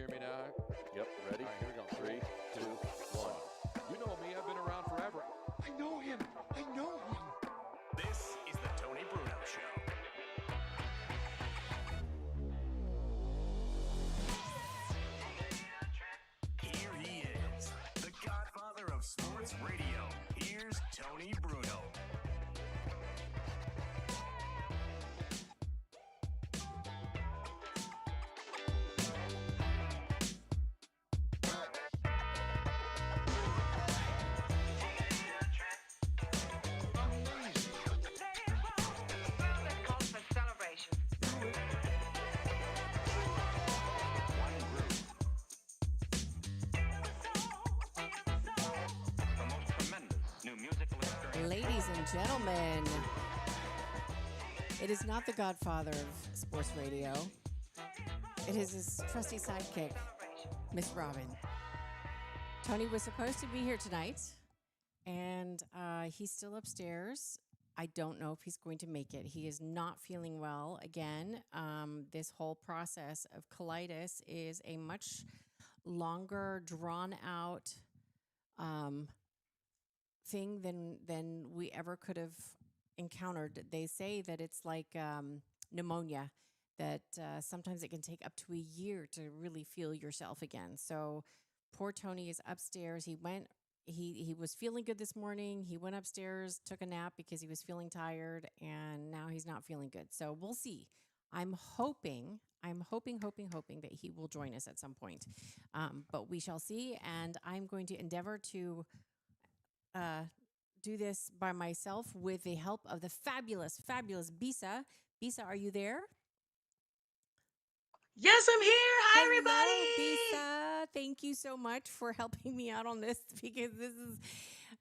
hear me now? Yep, ready? All right, here we go. 3, 2, 1. You know me, I've been around forever. I know him. I know him. This is the Tony Bruno Show. Here he is, the godfather of sports radio. Here's Tony Bruno. Ladies and gentlemen, it is not the godfather of sports radio. It is his trusty sidekick, Miss Robin. Tony was supposed to be here tonight, and he's still upstairs. I don't know if he's going to make it. He is not feeling well again. This whole process of colitis is a much longer, drawn-out thing than we ever could have encountered. They say that it's like pneumonia, that sometimes it can take up to a year to really feel yourself again. So poor Tony is upstairs. He was feeling good this morning. He went upstairs, took a nap because he was feeling tired, and now he's not feeling good. So we'll see. I'm hoping that he will join us at some point. But we shall see, and I'm going to endeavor to do this by myself with the help of the fabulous Bisa. Bisa, are you there? Yes, I'm here. Hi, everybody. Bisa. Thank you so much for helping me out on this, because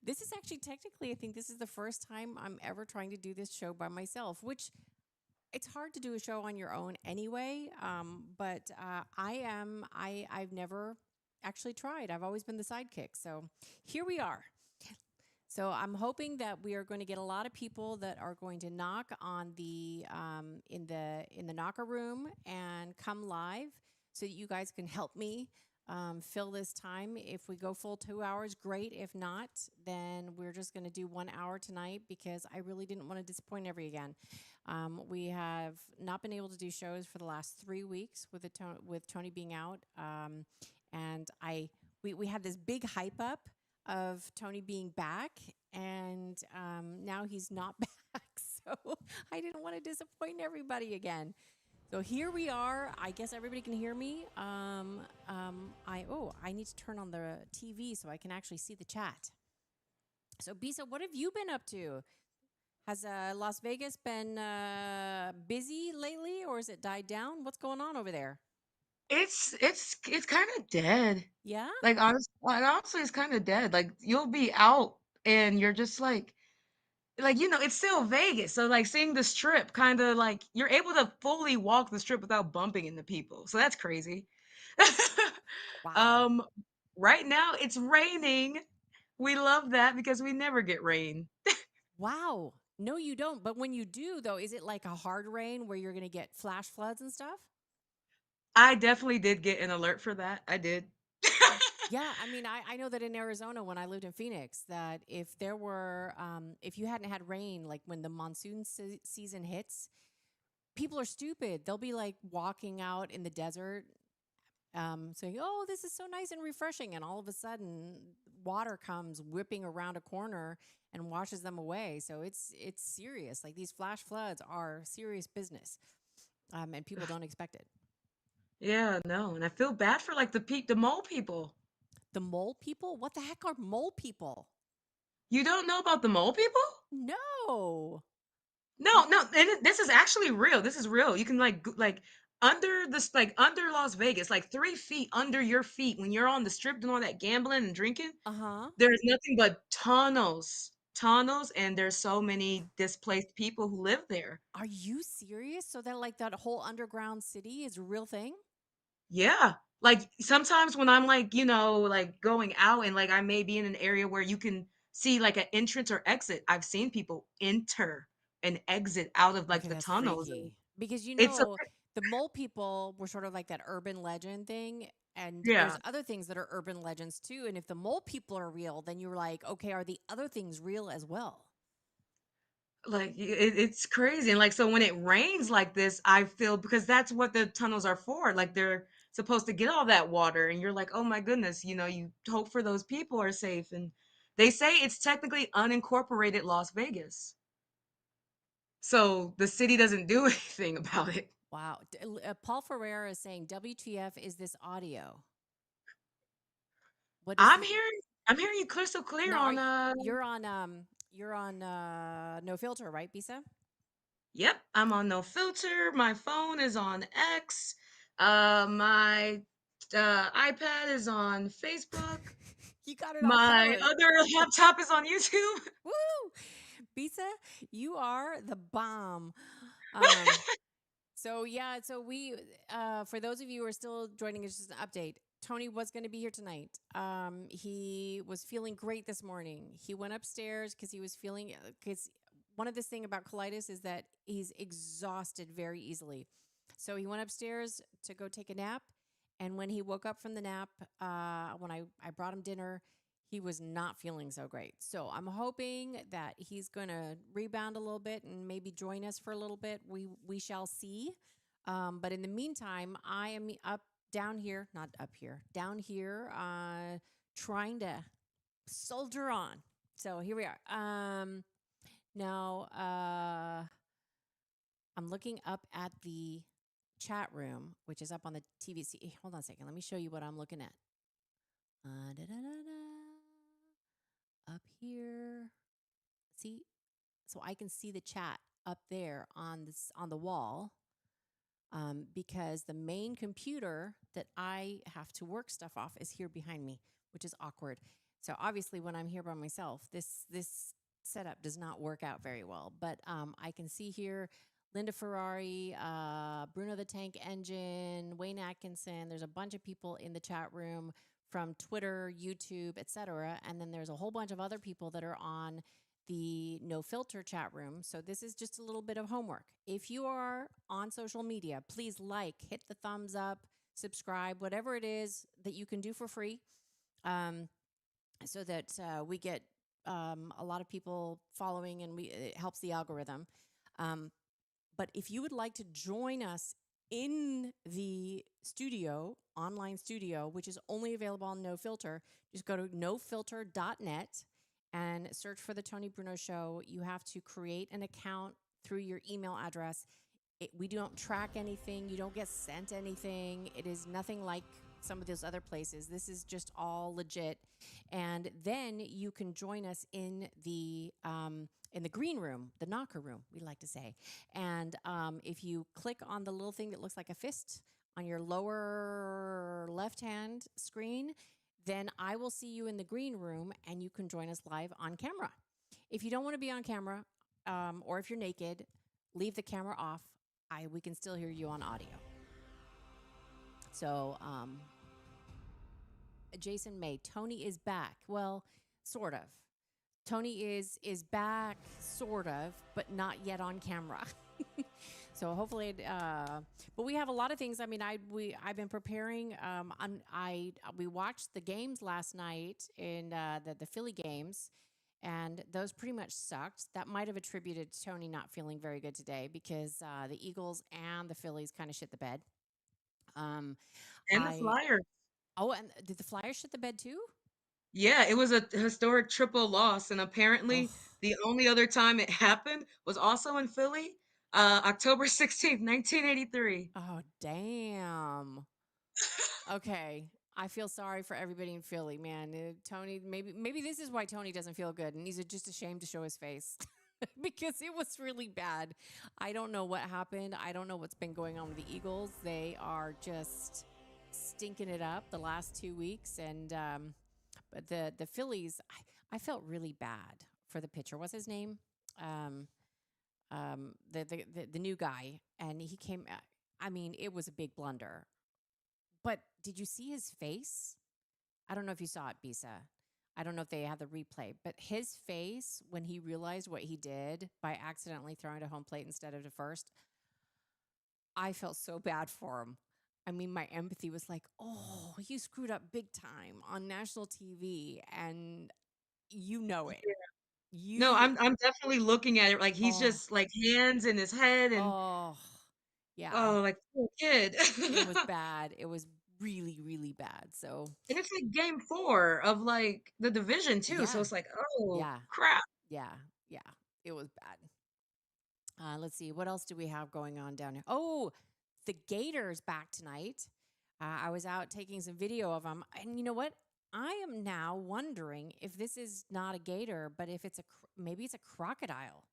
this is actually technically, I think this is the first time I'm ever trying to do this show by myself, which it's hard to do a show on your own anyway. But I've never actually tried. I've always been the sidekick. So here we are. So I'm hoping that we are going to get a lot of people that are going to knock on the in the knocker room and come live, so that you guys can help me fill this time. If we go full 2 hours, great. If not, then we're just going to do 1 hour tonight, because I really didn't want to disappoint everybody again. We have not been able to do shows for the last 3 weeks with Tony being out, and we had this big hype up of Tony being back, and now he's not back. So I didn't want to disappoint everybody again. So here we are. I guess everybody can hear me. I need to turn on the TV so I can actually see the chat. So Bisa, what have you been up to? Has Las Vegas been busy lately, or has it died down? What's going on over there? It's kind of dead. Yeah? Like honestly, it's kind of dead. Like you'll be out and you're just like it's still Vegas. So like seeing the strip, kind of like you're able to fully walk the strip without bumping into people. So that's crazy. Wow. um, right now it's raining. We love that because we never get rain. Wow. No, you don't. But when you do, though, is it like a hard rain where you're going to get flash floods and stuff? I definitely did get an alert for that. I did. Yeah, I mean, I know that in Arizona, when I lived in Phoenix, that if you hadn't had rain, like when the monsoon season hits, people are stupid. They'll be like walking out in the desert, saying, "Oh, this is so nice and refreshing," and all of a sudden, water comes whipping around a corner and washes them away. So it's serious. Like these flash floods are serious business, and people don't expect it. Yeah, no, and I feel bad for like the mole people. The mole people? What the heck are mole people? You don't know about the mole people? No. No, this is actually real. This is real. You can under this, like under Las Vegas, like 3 feet under your feet when you're on the strip doing all that gambling and drinking, Uh-huh. there's nothing but tunnels, and there's so many displaced people who live there. Are you serious? So that whole underground city is a real thing? Yeah. Like sometimes when I'm like, like going out and like I may be in an area where you can see like an entrance or exit, I've seen people enter and exit out of like Okay, the that's tunnels. And freaky. Because it's a the mole people were sort of like that urban legend thing. And there's Yeah. other things that are urban legends too. And if the mole people are real, then you're like, okay, are the other things real as well? Like it's crazy. And like so when it rains like this, I feel because that's what the tunnels are for. Like they're supposed to get all that water and you're like, "Oh my goodness, you hope for those people are safe." And they say it's technically unincorporated Las Vegas. So the city doesn't do anything about it. Wow. Paul Ferreira is saying, WTF is this audio? What is I'm the hearing I'm hearing you crystal clear now? on You're on No Filter, right, Bisa? yep, I'm on No Filter. My phone is on X. My iPad is on Facebook. You got it all My covered. other laptop is on YouTube. Woo! Bisa, you are the bomb. Um, so yeah, so we for those of you who are still joining us, just an update. Tony was going to be here tonight. He was feeling great this morning. He went upstairs because he was feeling because one of this thing about colitis is that he's exhausted very easily. So he went upstairs to go take a nap, and when he woke up from the nap, when I brought him dinner, he was not feeling so great. So I'm hoping that he's going to rebound a little bit and maybe join us for a little bit. We shall see. But in the meantime, I am up down here, not up here, down here, trying to soldier on. So here we are. Now I'm looking up at the chat room, which is up on the TVC. Hold on a second. Let me show you what I'm looking at. Up here. See? So I can see the chat up there on the wall. Because the main computer that I have to work stuff off is here behind me, which is awkward. So obviously, when I'm here by myself, this setup does not work out very well. But I can see here Linda Ferrari, Bruno the Tank Engine, Wayne Atkinson. There's a bunch of people in the chat room from Twitter, YouTube, etc. And then there's a whole bunch of other people that are on the No Filter chat room. So this is just a little bit of homework. If you are on social media, please hit the thumbs up, subscribe, whatever it is that you can do for free, so that we get a lot of people following and it helps the algorithm. But if you would like to join us in the studio, online studio, which is only available on No Filter, just go to nofilter.net and search for the Tony Bruno Show. You have to create an account through your email address. We don't track anything. You don't get sent anything. It is nothing like some of those other places. This is just all legit. And then you can join us in the green room, the knocker room, we like to say. And if you click on the little thing that looks like a fist on your lower left-hand screen, then I will see you in the green room and you can join us live on camera. If you don't want to be on camera, or if you're naked, leave the camera off. We can still hear you on audio. So, Jason May, Tony is back. Well, sort of. Tony is back, sort of, but not yet on camera. So hopefully, but we have a lot of things. I mean, I've been preparing. We watched the games last night in the Philly games, and those pretty much sucked. That might have attributed to Tony not feeling very good today because the Eagles and the Phillies kind of shit the bed. And the I Flyers. Oh, and did the Flyers shit the bed too? Yeah, it was a historic triple loss, and Oh, apparently the only other time it happened was also in Philly, October 16th, 1983. oh, damn. Okay. I feel sorry for everybody in Philly, man. Tony, maybe this is why Tony doesn't feel good, and he's just ashamed to show his face because it was really bad. I don't know what happened. I don't know what's been going on with the Eagles. They are just stinking it up the last 2 weeks, and but the Phillies, I felt really bad for the pitcher. What's his name? Um, the new guy, and he came. I mean, it was a big blunder. But did you see his face? I don't know if you saw it, Bisa. I don't know if they have the replay, but his face when he realized what he did by accidentally throwing to home plate instead of to first, I felt so bad for him. I mean, my empathy was like, oh, you screwed up big time on national TV, and you know it. No, You, I'm definitely looking at it like he's oh, just like hands in his head and oh, yeah, oh, like poor kid. it was bad. It was really, really bad. So, And it's like game 4 of like the division too. So yeah, it's like, oh yeah, crap. yeah, yeah, it was bad. Let's see, what else do we have going on down here? Oh, the Gators back tonight. I was out taking some video of them, and you know what? I am now wondering if this is not a gator, but if it's maybe it's a crocodile.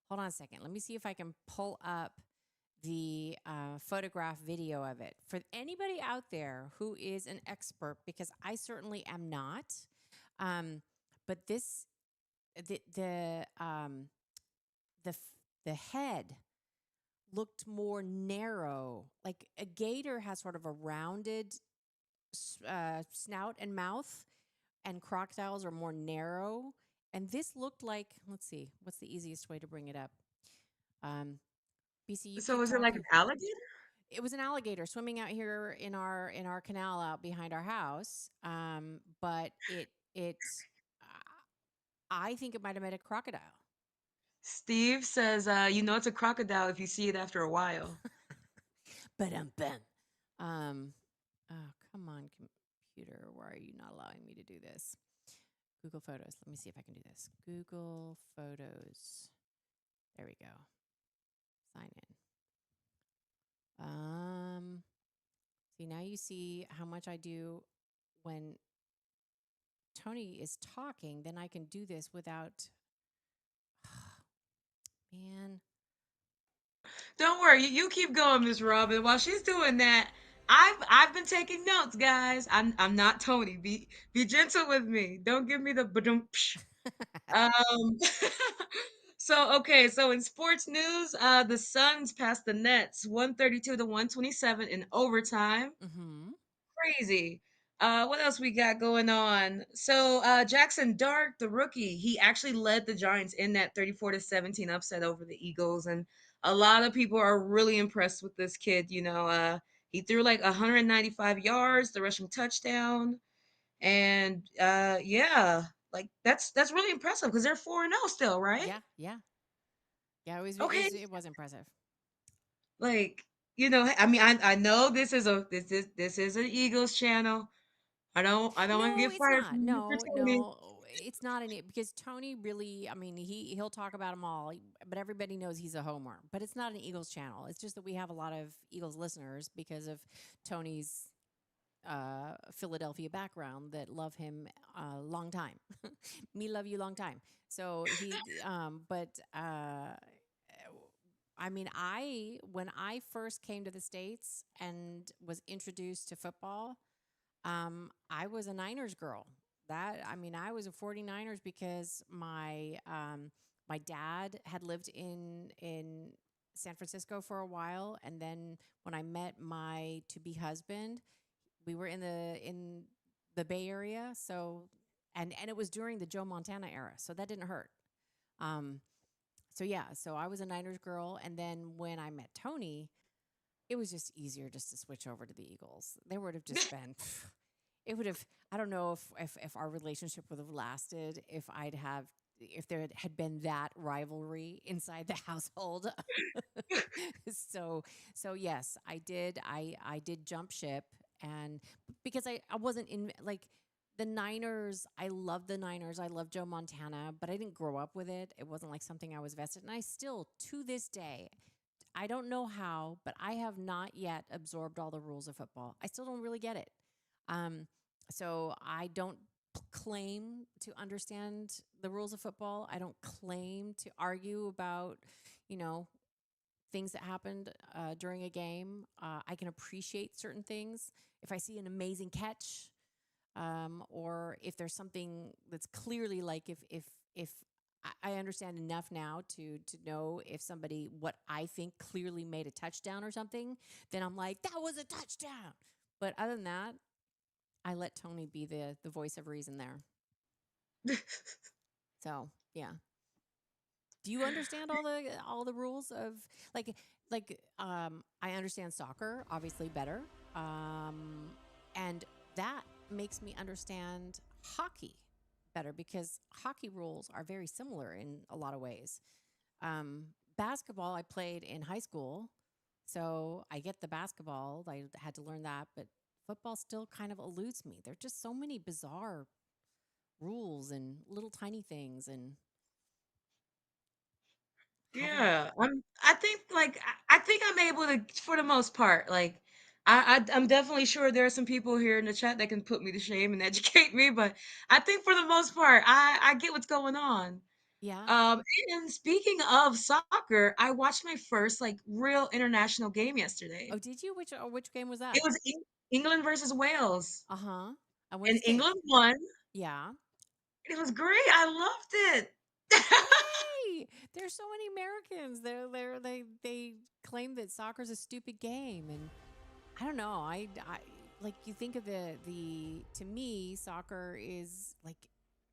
Hold on a second. Let me see if I can pull up the photograph video of it for anybody out there who is an expert, because I certainly am not. Um, but this the f- the head looked more narrow. Like a gator has sort of a rounded snout and mouth, and crocodiles are more narrow. And this looked like, let's see, what's the easiest way to bring it up? Um, BC, you So keep is it like an talking. alligator? It was an alligator swimming out here in our canal out behind our house. But I think it might have been a crocodile. Steve says, you know it's a crocodile if you see it after a while. But um, oh, come on, computer, why are you not allowing me to do this? Google Photos. Let me see if I can do this. Google Photos. There we go. Sign in. See, now you see how much I do when Tony is talking. Then I can do this without. Man, Don't worry, you keep going, Miss Robin. While she's doing that, I've been taking notes, guys. I'm not Tony. Be gentle with me. Don't give me the badum. Um, so okay, so in sports news, the Suns passed the Nets 132 to 127 in overtime. mm-hmm. Crazy. What else we got going on? So Jackson Dart, the rookie, he actually led the Giants in that 34 to 17 upset over the Eagles, and a lot of people are really impressed with this kid. He threw like 195 yards, the rushing touchdown, and yeah, like that's really impressive because they're 4-0 still, right? Yeah, yeah, yeah. Okay, It was impressive. like I mean, I know this is an Eagles channel. I don't want to No, get it's fired not. from Mr. No, Tony. no, it's not in it because Tony really. I mean, he'll talk about them all, but everybody knows he's a homer. But it's not an Eagles channel. It's just that we have a lot of Eagles listeners because of Tony's Philadelphia background that love him a long time. Me love you long time. So but I mean, when I first came to the States and was introduced to football, I was a Niners girl. I mean, I was a 49ers because my dad had lived in San Francisco for a while, and then when I met my to be husband, we were in the Bay Area, so and it was during the Joe Montana era, so that didn't hurt. Um, so yeah, so I was a Niners girl, and then when I met Tony, it was just easier just to switch over to the Eagles. There would have just been, it would have. I don't know if our relationship would have lasted if there had been that rivalry inside the household. so so yes, I did. I did jump ship, and because I wasn't in like the Niners. I love the Niners. I love Joe Montana, but I didn't grow up with it. It wasn't like something I was vested in. I still, to this day, I don't know how, but I have not yet absorbed all the rules of football. I still don't really get it. Um, so I don't claim to understand the rules of football. I don't claim to argue about, you know, things that happened during a game. I can appreciate certain things. If I see an amazing catch, or if there's something that's clearly like if I understand enough now to know if somebody what I think clearly made a touchdown or something, then I'm like that was a touchdown. But other than that, I let Tony be the voice of reason there. So yeah. Do you understand all the rules of like I understand soccer obviously better. And that makes me understand hockey better because hockey rules are very similar in a lot of ways. Um, Basketball, I played in high school, so I get the basketball. I had to learn that, but football still kind of eludes me. There are just so many bizarre rules and little tiny things, and having Yeah, I think like I think I'm able to for the most part. Like I'm definitely sure there are some people here in the chat that can put me to shame and educate me, but I think for the most part, I get what's going on. yeah. Um, and speaking of soccer, I watched my first like real international game yesterday. Oh, did you? Which game was It that? was England versus Wales, Uh huh. And what do and you think? England won. Yeah. It was great. I loved it. Yay! There's so many Americans. They claim that soccer's a stupid game, and I don't know. I like you think of the to me soccer is like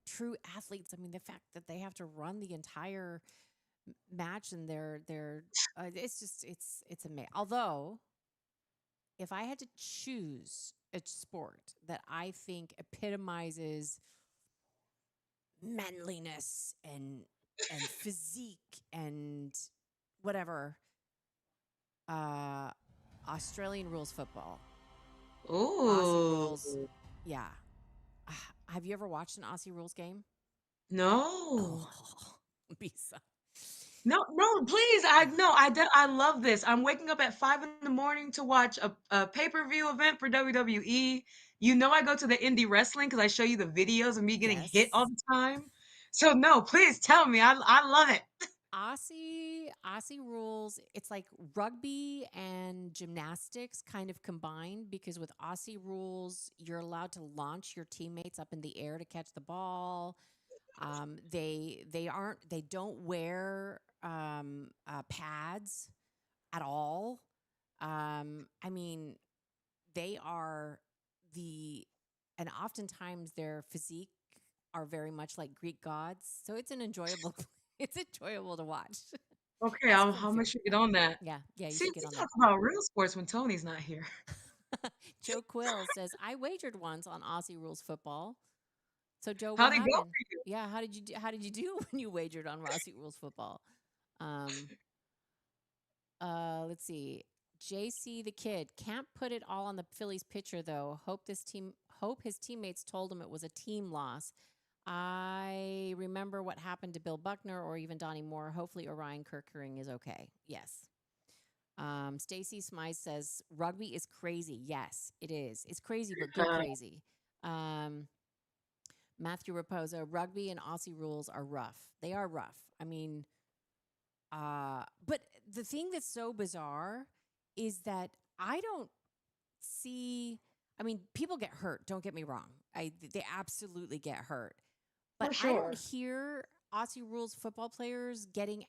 true athletes. I mean, the fact that they have to run the entire match and they're it's just it's amazing. Although if I had to choose a sport that I think epitomizes manliness and physique and whatever, uh Australian rules football. Aussie Ooh, rules. Yeah. Have you ever watched an Aussie rules game? no. Oh, Bisa. No, no, please. I love this. I'm waking up at 5 in the morning to watch a pay-per-view event for WWE. You know I go to the indie wrestling because I show you the videos of me getting hit all Yes. the time. So no, please tell me. I love it. Aussie rules, it's like rugby and gymnastics kind of combined because with Aussie rules, you're allowed to launch your teammates up in the air to catch the ball. They don't wear pads at all. I mean, they are the and oftentimes their physique are very much like Greek gods. So it's an enjoyable it's enjoyable to watch. Okay, As I'm fun gonna too. should get on that. Yeah, yeah, you See, should we get on talk that. about real sports when Tony's not here. Joe Quill says, I wagered once on Aussie rules football. So Joe, what How'd it go happened? for you? Yeah, how did you do when you wagered on Aussie rules football? Um let's see. JC the kid can't put it all on the Phillies pitcher though. Hope his teammates told him it was a team loss. I remember what happened to Bill Buckner or even Donnie Moore. Hopefully Orion Kirkering is okay. Yes. Stacy Smythe says rugby is crazy. Yes, it is. It's crazy, but good crazy. Um, Matthew Raposo, rugby and Aussie rules are rough. They are rough. I mean, but the thing that's so bizarre is that I don't see. I mean, people get hurt. Don't get me wrong. They absolutely get hurt, but For I don't sure. hear Aussie rules football players getting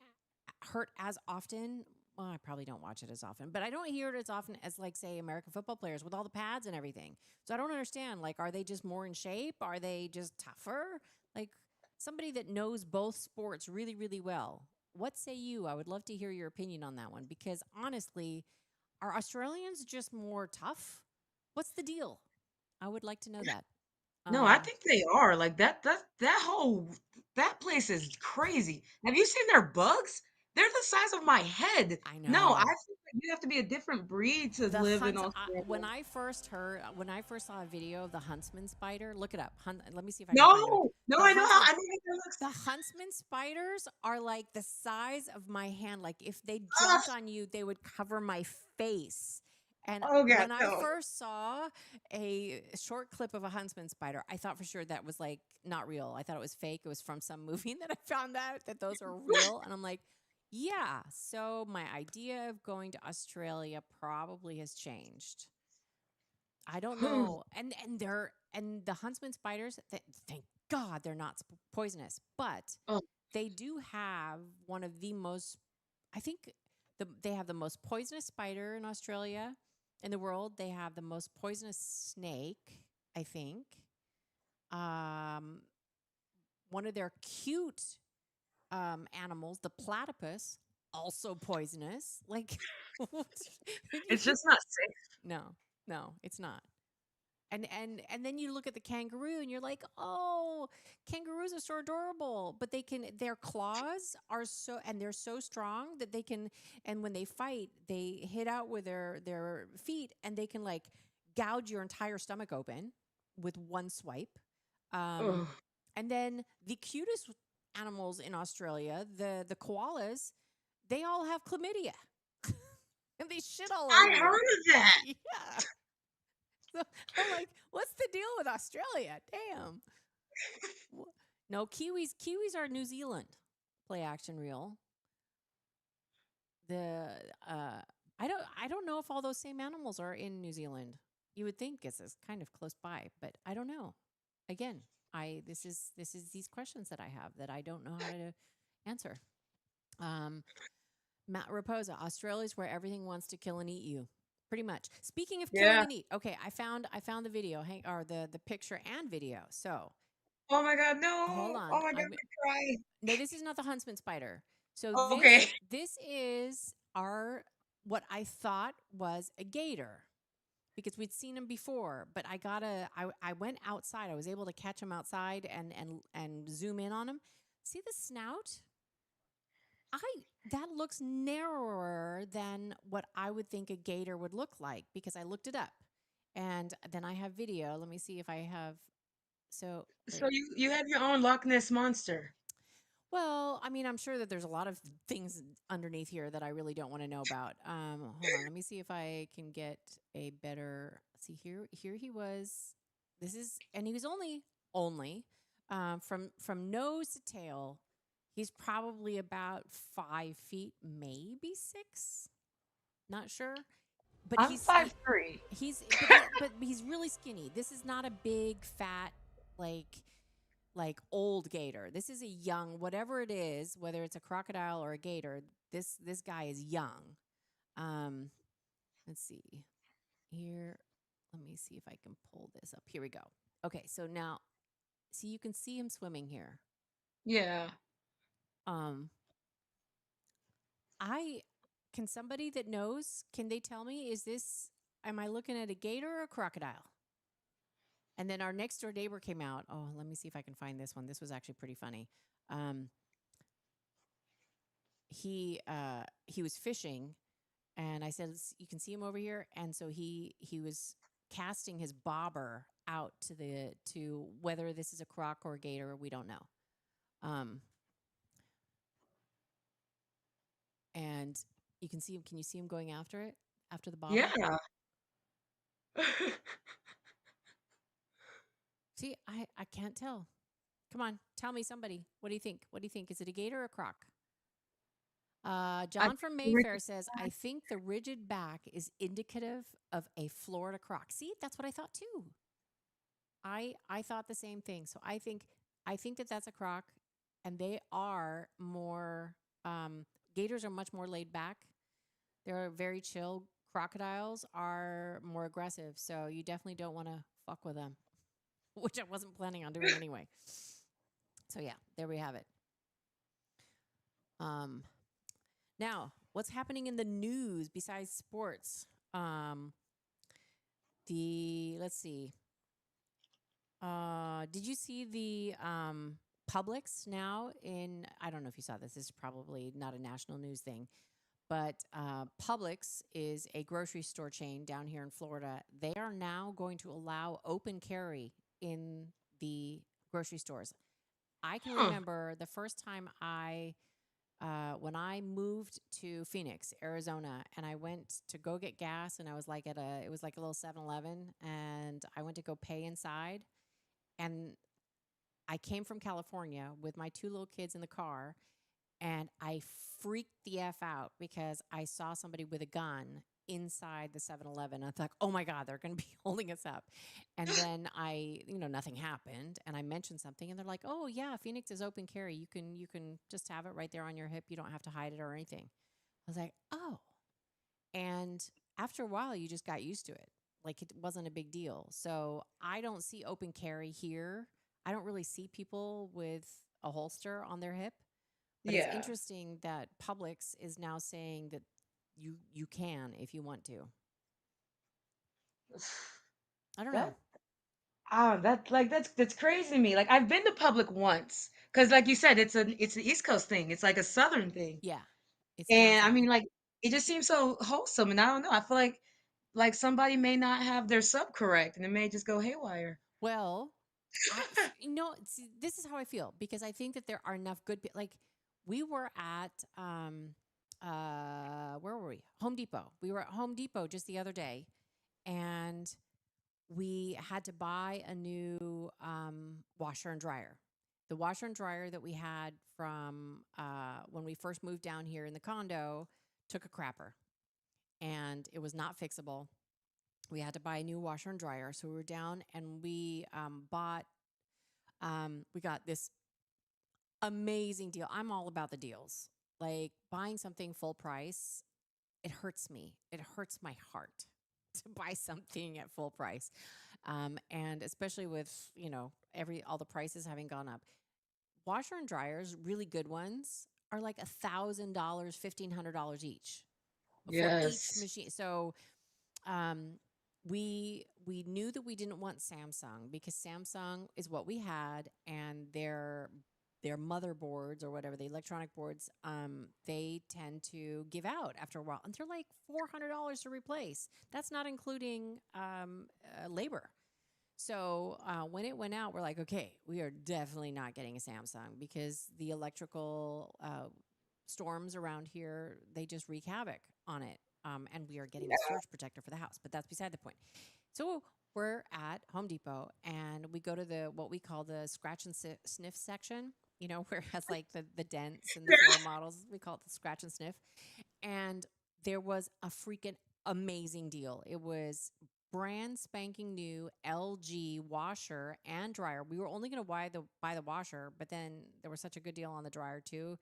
hurt as often. Well, I probably don't watch it as often, but I don't hear it as often as like say American football players with all the pads and everything. So I don't understand. Like, are they just more in shape? Are they just tougher? Like somebody that knows both sports really, really well. What say you? I would love to hear your opinion on that one because honestly, are Australians just more tough? What's the deal? I would like to know that. No, I Um, think they are. Like that whole that place is crazy. Have you seen their bugs? They're the size of my head. I No, I know. think that you have to be a different breed to The live in hunt. Australia. When I first saw a video of the huntsman spider, look it up. Let me see if I can find it. No, no, The I know how huntsman. I know how that looks. The huntsman spiders are like the size of my hand. Like if they Ugh. jumped on you, they would cover my face. And Oh god, when I no. first saw a short clip of a huntsman spider, I thought for sure that was like not real. I thought it was fake. It was from some movie. And then I found out that those are real. And I'm like, yeah. So my idea of going to Australia probably has changed. I don't know. And the huntsman spiders, thank God they're not poisonous, but Oh, they do have one of the most I think they have the most poisonous spider in Australia in the world. They have the most poisonous snake, I think. Um One of their cute animals, the platypus, also poisonous. Like it's just not safe. no. No, it's not. And then you look at the kangaroo and you're like, "Oh, kangaroos are so adorable, but their claws are so and they're so strong that they can and when they fight, they hit out with their feet and they can like gouge your entire stomach open with one swipe." Um Ugh. and then the cutest animals in Australia, the koalas, they all have chlamydia. And they shit all over I you. heard of that. Yeah. So I'm like, what's the deal with Australia? Damn. No, Kiwis are New Zealand. Play action reel. The uh I don't know if all those same animals are in New Zealand. You would think it's kind of close by, but I don't know. Again, I this is these questions that I have that I don't know how to answer. Um Matt Raposa, Australia's where everything wants to kill and eat you. Pretty much. Speaking of killing Yeah. and eat, okay, I found the video, or the picture and video. So Oh my God, hold no. on. Oh my God, I'm I cried. No, this is not the huntsman spider. So Oh, this okay. this is our what I thought was a gator because we'd seen him before, but I went outside. I was able to catch him outside and zoom in on him. See the snout? I That looks narrower than what I would think a gator would look like because I looked it up. And then I have video. Let me see if I have so So wait. you have your own Loch Ness monster. Well, I mean, I'm sure that there's a lot of things underneath here that I really don't want to know about. Hold on, let me see if I can get a better. See here, here he was. This is, and he was only from nose to tail. He's probably about 5 feet, maybe 6. Not sure, but I'm 5'3". but he's really skinny. This is not a big fat like old gator. This is a young, whatever it is, whether it's a crocodile or a gator. This guy is young. Um, let's see here. Let me see if I can pull this up. Here we go. Okay, so now, see, you can see him swimming here. Yeah. Um, I can somebody that knows, can they tell me, am I looking at a gator or a crocodile? And then our next door neighbor came out. Oh, let me see if I can find this one. This was actually pretty funny. Um, he was fishing, and I said, "You can see him over here." And so he was casting his bobber out to whether this is a croc or a gator, we don't know. Um, and you can see him. Can you see him going after it after the bobber? Yeah. See, I can't tell. Come on, tell me somebody. What do you think? What do you think? Is it a gator or a croc? I John from Mayfair says, I think the rigid back is indicative of a Florida croc. See, that's what I thought too. I thought the same thing. So I think that that's a croc, and they are more. Gators are much more laid back. They're very chill. Crocodiles are more aggressive. So you definitely don't want to fuck with them, which I wasn't planning on doing anyway. So yeah, there we have it. Um, Now, what's happening in the news besides sports? Let's see. Did you see the Publix now in? I don't know if you saw this. This is probably not a national news thing, but Publix is a grocery store chain down here in Florida. They are now going to allow open carry in the grocery stores. I can Huh. remember the first time when I moved to Phoenix, Arizona, and I went to go get gas, and I was like it was like a little 7-Eleven, and I went to go pay inside, and I came from California with my 2 little kids in the car, and I freaked the F out because I saw somebody with a gun inside the 7-Eleven. I thought, oh my God, they're going to be holding us up. And then nothing happened. And I mentioned something and they're like, oh yeah, Phoenix is open carry. You can just have it right there on your hip. You don't have to hide it or anything. I was like, oh. And after a while, you just got used to it. Like it wasn't a big deal. So I don't see open carry here. I don't really see people with a holster on their hip. But it's Yeah. interesting that Publix is now saying that you can if you want to. I don't know. That that's crazy to me. Like I've been to public once because, like you said, it's an East Coast thing. It's like a Southern thing, Yeah, it's down and I south. mean, like it just seems so wholesome. And I don't know. I feel like somebody may not have their sub correct, and it may just go haywire. Well, see, this is how I feel because I think that there are enough good like we were at where were we? Home Depot. We were at Home Depot just the other day and we had to buy a new washer and dryer. The washer and dryer that we had from when we first moved down here in the condo took a crapper and it was not fixable. We had to buy a new washer and dryer. So we were down and we got this amazing deal. I'm all about the deals. Like buying something full price, it hurts me. It hurts my heart to buy something at full price. And especially with, all the prices having gone up. Washer and dryers, really good ones, are like $1,000, $1,500 each for each Yes. machine. So um, we knew that we didn't want Samsung because Samsung is what we had, and their motherboards or whatever the electronic boards, they tend to give out after a while, and they're like $400 to replace. That's not including labor. So when it went out, we're like, okay, we are definitely not getting a Samsung because the electrical storms around here, they just wreak havoc on it. And we are getting a surge protector for the house, but that's beside the point. So we're at Home Depot and we go to the what we call the scratch and sniff section, where it has like the dents and the floor models. We call it the scratch and sniff. And there was a freaking amazing deal. It was brand spanking new LG washer and dryer. We were only going to buy the washer, but then there was such a good deal on the dryer too.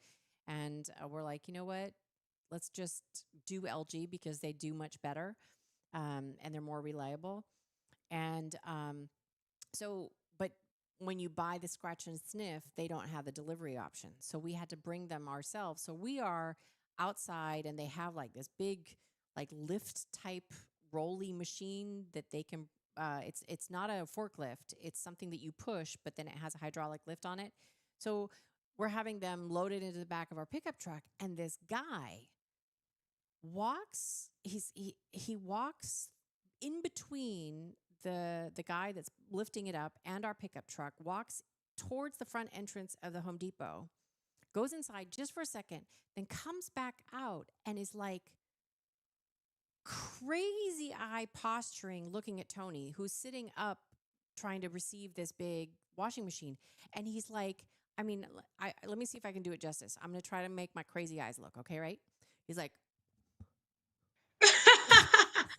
And we're like, you know what? Let's just do LG because they do much better and they're more reliable. And but when you buy the scratch and sniff, they don't have the delivery option. So we had to bring them ourselves. So we are outside and they have like this big, like lift type rolly machine that they can. It's not a forklift. It's something that you push, but then it has a hydraulic lift on it. So we're having them loaded into the back of our pickup truck, and this guy he walks in between the guy that's lifting it up and our pickup truck, walks towards the front entrance of the Home Depot, goes inside just for a second, then comes back out and is like crazy eye posturing looking at Tony, who's sitting up trying to receive this big washing machine. And he's like, I mean, let me see if I can do it justice. I'm going to try to make my crazy eyes look, okay, right? He's like,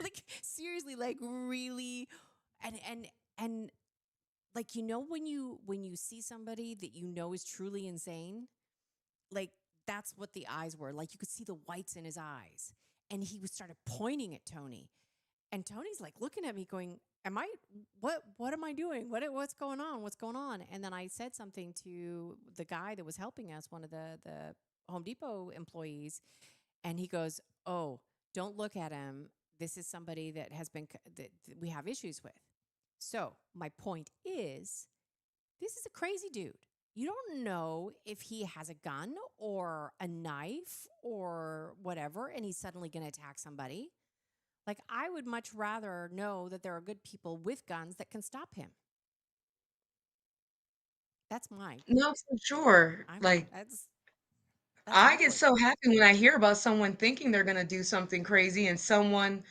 like seriously, like really, and like when you see somebody that is truly insane, like that's what the eyes were. Like you could see the whites in his eyes, and he was started pointing at Tony, and Tony's like looking at me, going, "Am I what am I doing? What's going on? What's going on?" And then I said something to the guy that was helping us, one of the Home Depot employees, and he goes, "Oh, don't look at him. This is somebody that that we have issues with." So my point is, this is a crazy dude. You don't know if he has a gun or a knife or whatever, and he's suddenly going to attack somebody. Like, I would much rather know that there are good people with guns that can stop him. That's my, No, for sure. I'm, Like that's I how I get would. so happy when I hear about someone thinking they're gonna do something crazy and someone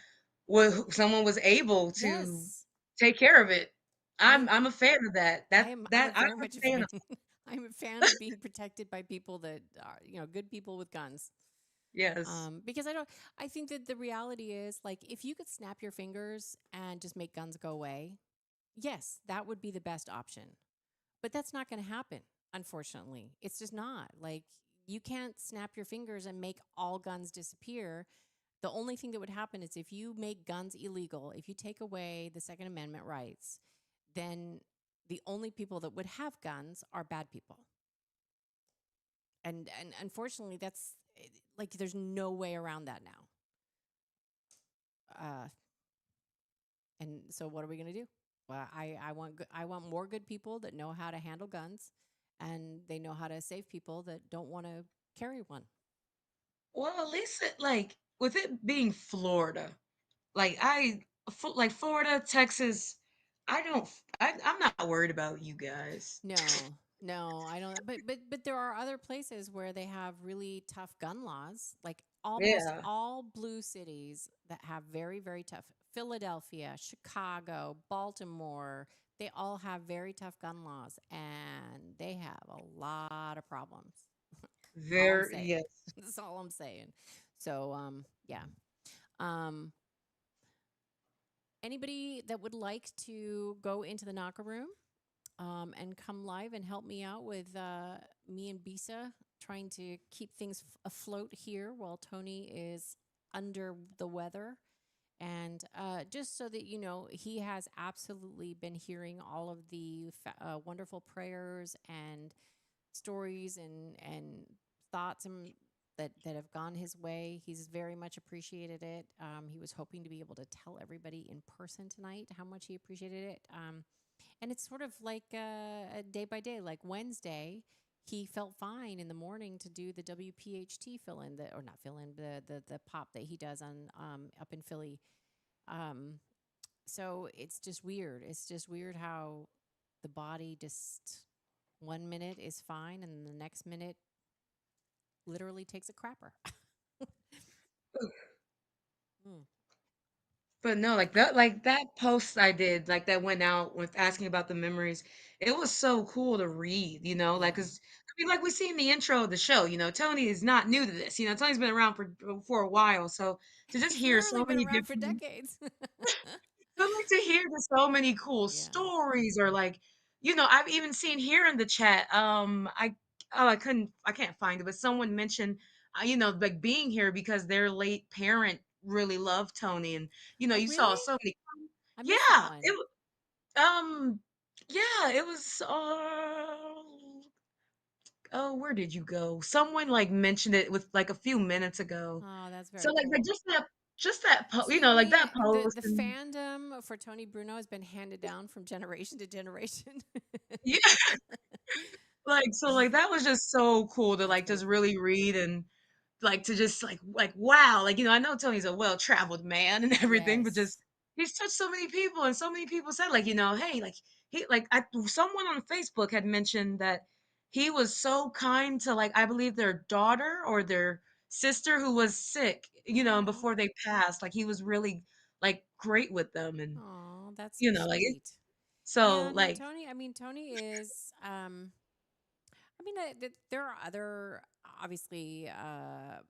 was able to Yes, take care of it. I, I'm a fan of that. I'm a I'm very much a a fan fan. of. I'm a fan of being protected by people that are, good people with guns. Yes. Because I think that the reality is like if you could snap your fingers and just make guns go away, yes, that would be the best option. But that's not going to happen, unfortunately. It's just not. Like you can't snap your fingers and make all guns disappear. The only thing that would happen is if you make guns illegal, if you take away the Second Amendment rights, then the only people that would have guns are bad people. And unfortunately, that's like there's no way around that now. Uh, And so what are we going to do? Well, I want more good people that know how to handle guns, and they know how to save people that don't want to carry one. Well, at least like with it being Florida, like like Florida, Texas, I'm not worried about you guys. No, no, I don't. But there are other places where they have really tough gun laws, like almost Yeah. all blue cities that have very, very tough. Philadelphia, Chicago, Baltimore, they all have very tough gun laws, and they have a lot of problems. All I'm Very, saying. yes. That's all I'm saying. So, yeah. Um, Anybody that would like to go into the knocker room and come live and help me out with me and Bisa trying to keep things afloat here while Tony is under the weather. And just so that you know, he has absolutely been hearing all of the wonderful prayers and stories and thoughts that have gone his way. He's very much appreciated it. He was hoping to be able to tell everybody in person tonight how much he appreciated it. And it's sort of like a day by day. Like Wednesday, he felt fine in the morning to do the WPHT fill in, or not fill in, the pop that he does on up in Philly. Um, so it's just weird. It's just weird how the body just 1 minute is fine and the next minute literally takes a crapper. Mm. But no, like that post I did, like that went out with asking about the memories. It was so cool to read, like Yeah. 'cause I mean, like we see in the intro of the show, Tony is not new to this. Tony's been around for a while, so to just He's hear literally so been many around for different decades. I like to hear just so many cool Yeah. stories or like, I've even seen here in the chat, I can't find it, but someone mentioned, like being here because their late parent really loved Tony and, Oh, you saw really? so many, I missed that yeah, one. yeah, it was, oh, where did you go? Someone like mentioned it with like a few minutes ago. Oh, that's So very like cool. you know, like See, that post the and fandom for Tony Bruno has been handed down from generation to generation. yeah. Like that was just so cool to That's like very just cool. really read and like to just like wow, like I know Tony's a well-traveled man and everything, but just Yes. he's touched so many people and so many people said like, hey, like someone on Facebook had mentioned that he was so kind to like I believe their daughter or their sister who was sick, Oh, before they passed. Like he was really like great with them and oh, that's so like sweet. so Yeah, no, like Tony. I mean, Tony is. I mean, there are other obviously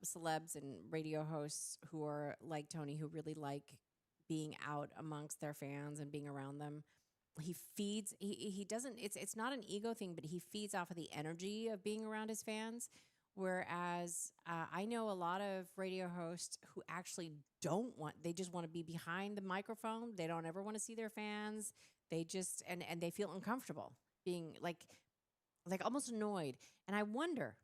celebs and radio hosts who are like Tony, who really like being out amongst their fans and being around them. He feeds. He doesn't. It's not an ego thing, but he feeds off of the energy of being around his fans. Whereas I know a lot of radio hosts who actually don't want. They just want to be behind the microphone. They don't ever want to see their fans. They just and they feel uncomfortable being like almost annoyed. And I wonder,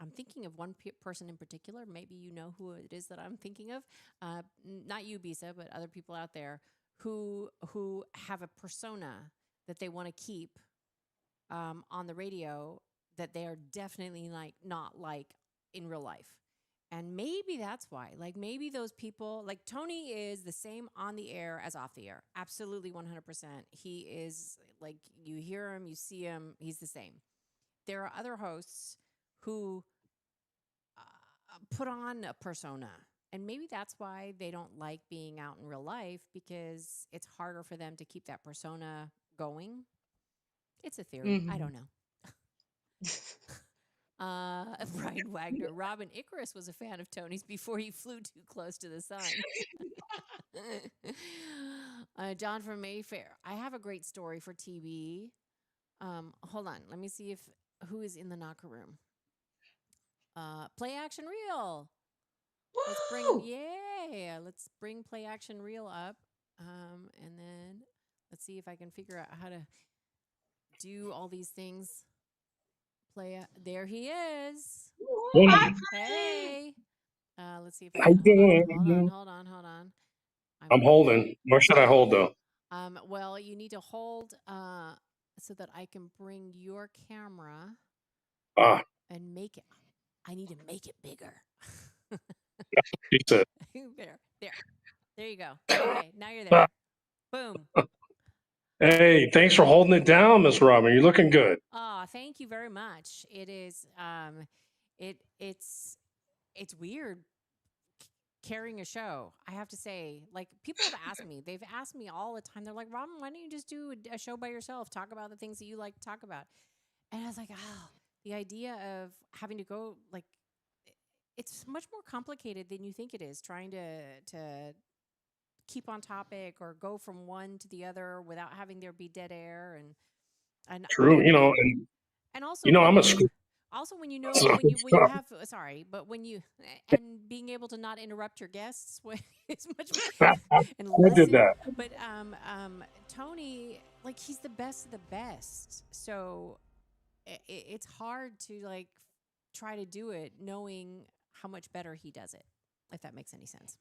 I'm thinking of one person in particular. Maybe you know who it is that I'm thinking of. Not you, Bisa, but other people out there who have a persona that they want to keep on the radio that they are definitely like not like in real life. And maybe that's why. Like maybe those people, like Tony is the same on the air as off the air. Absolutely 100%. He is like you hear him, you see him, he's the same. There are other hosts who put on a persona. And maybe that's why they don't like being out in real life because it's harder for them to keep that persona going. It's a theory. I mhm. don't know. Brian Wagner. Robin Icarus was a fan of Tony's before he flew too close to the sun. John from Mayfair. I have a great story for TV. Hold on. Let me see if who is in the knocker room. Play action reel. Let's bring him. Woo! Yeah, let's bring play action reel up. And then let's see if I can figure out how to do all these things. There he is. Woo! Hey, Hi, Play. Hey. Let's see if I how can you hold on. doing? Hold on. I I'm will. holding. Where should I hold though? Well, you need to hold so that I can bring your camera Ah, and make it. I need to make it bigger. he said. There you go. Okay, now you're Ah, there. Boom. hey, thanks for holding it down, Miss Robin. You're looking good. Oh, thank you very much. It is it's weird carrying a show. I have to say, like people have asked me. They've asked me all the time. They're like, "Robin, why don't you just do a show by yourself? Talk about the things that you like to talk about." And I was like, "Oh, the idea of having to go like it's much more complicated than you think it is trying to keep on topic or go from one to the other without having there be dead air and True. and also You know, when I'm a you school. also when you know So, when you have sorry but when you and being able to not interrupt your guests when it's much and I did listen that. but Tony like he's the best of the best so it's hard to like try to do it knowing how much better he does it if that makes any sense.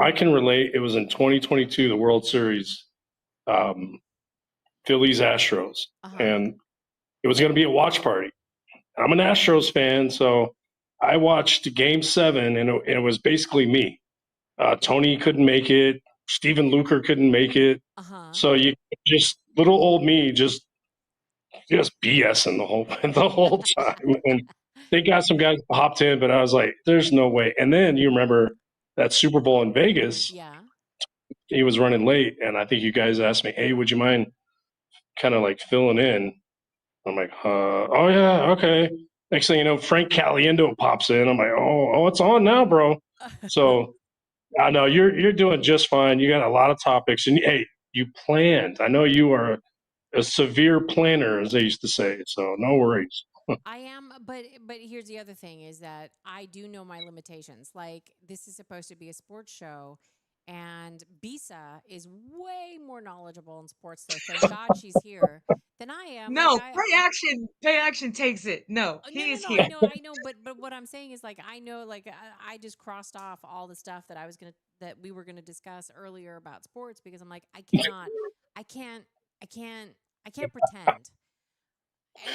I can relate. It was in 2022, the World Series, um, Phillies Astros, Uh-huh. and it was going to be a watch party. I'm an Astros fan, so I watched Game Seven, and it was basically me. Tony couldn't make it. Steven Luker couldn't make it. Uh-huh. So you just little old me just BSing the whole the whole time. And they got some guys hopped in, but I was like, "There's no way." And then you remember that Super Bowl in Vegas? Yeah. He was running late, and I think you guys asked me, "Hey, would you mind kind of like filling in?" I'm like, "Oh yeah, okay." Next thing you know, Frank Caliendo pops in. I'm like, "Oh, it's on now, bro." So I know you're doing just fine. You got a lot of topics, and hey, you planned. I know you are a severe planner, as they used to say. So no worries. I am, but here's the other thing is that I do know my limitations. Like this is supposed to be a sports show, and Bisa is way more knowledgeable in sports. So thank God she's here than I am. Like No, play action takes it. No, no, he no, is no. here. I know, but what I'm saying is like I know, like I just crossed off all the stuff that that we were gonna discuss earlier about sports because I'm like I can't, I can't, I can't pretend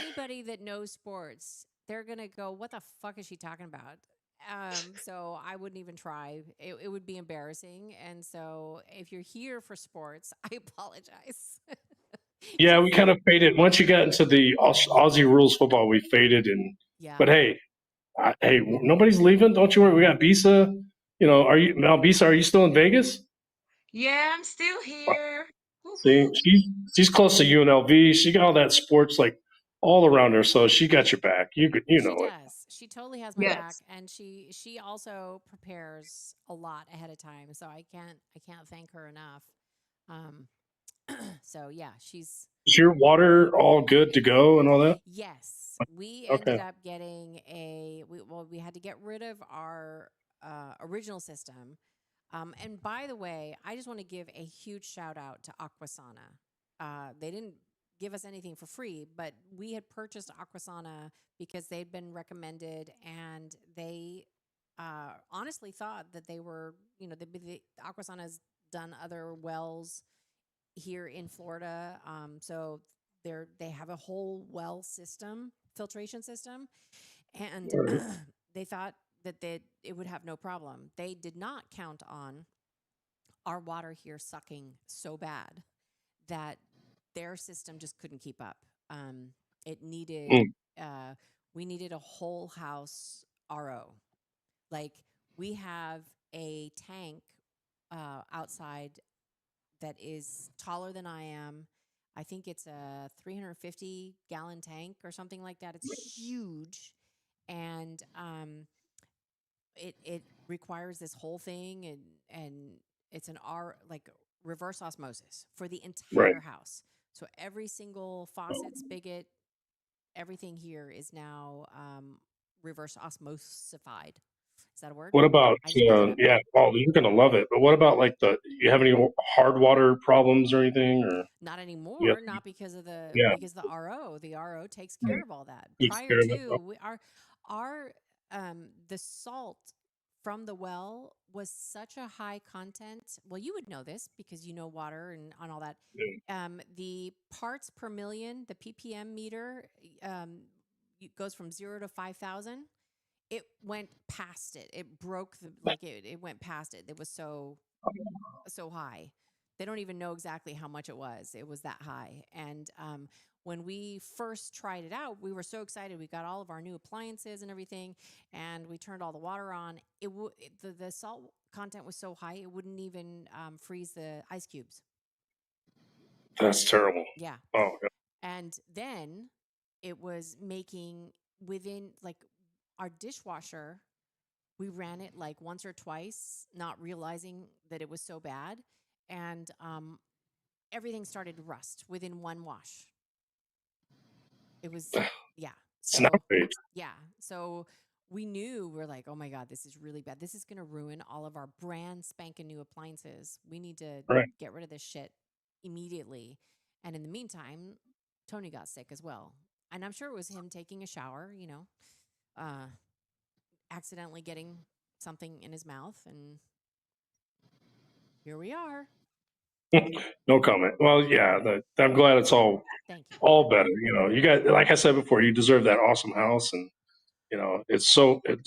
anybody that knows sports, they're gonna go, "What the fuck is she talking about?" So I wouldn't even try. It would be embarrassing. And so if you're here for sports, I apologize. Yeah, we 'Cause- kind of faded once you got into the Aussie rules football. We faded, and yeah. but hey, nobody's leaving. Don't you worry. We got Bisa. Are you now, Bisa? Are you still in Vegas? Yeah, I'm still here. See, Woohoo. she's close to UNLV. She got all that sports like all around her, so she got your back. You She know it. does. She totally has my back, Yes. and she also prepares a lot ahead of time. So I can't thank her enough. Um, so yeah, she's Is your water all good to go and all that? yes. We ended Okay. up getting we had to get rid of our original system. And by the way, I just want to give a huge shout out to Aquasana. They didn't give us anything for free, but we had purchased Aquasana because they'd been recommended, and they honestly thought that they were, Aquasana's done other wells here in Florida. So they have a whole well system, filtration system, and All right. they thought that it would have no problem. They did not count on our water here sucking so bad that their system just couldn't keep up. It needed, Mm, we needed a whole house RO. Like we have a tank outside that is taller than I am. I think it's a 350-gallon tank or something like that. It's huge, and it requires this whole thing, and it's an R like reverse osmosis for the right. entire house. So every single faucet, spigot, everything here is now reverse osmosified. Is that a word? What about I just made that up. yeah? Oh, you're gonna love it. But what about like you have any hard water problems or anything? Or Not yeah, anymore, not because of yeah, the RO. The RO takes yeah. care of all that. Takes Prior care of that. to our the salt from the well was such a high content. Well, you would know this because you know water and on all that. The parts per million, the ppm meter, goes from 0 to 5,000. It went past it. It broke it went past it. It was so high. They don't even know exactly how much it was. It was that high. And when we first tried it out, we were so excited. We got all of our new appliances and everything, and we turned all the water on. The salt content was so high it wouldn't even freeze the ice cubes. That's terrible. Yeah. Oh, God. And then it was making within like our dishwasher. We ran it like once or twice, not realizing that it was so bad. And everything started to rust within one wash. It was, yeah. It's not great. Yeah. So we knew, we're like, oh my God, this is really bad. This is going to ruin all of our brand spanking new appliances. We need to get rid of this shit immediately. And in the meantime, Tony got sick as well. And I'm sure it was him taking a shower, accidentally getting something in his mouth. And here we are. No comment. Well, yeah, I'm glad it's all Thank you. all better. You guys, like I said before, you deserve that awesome house, and it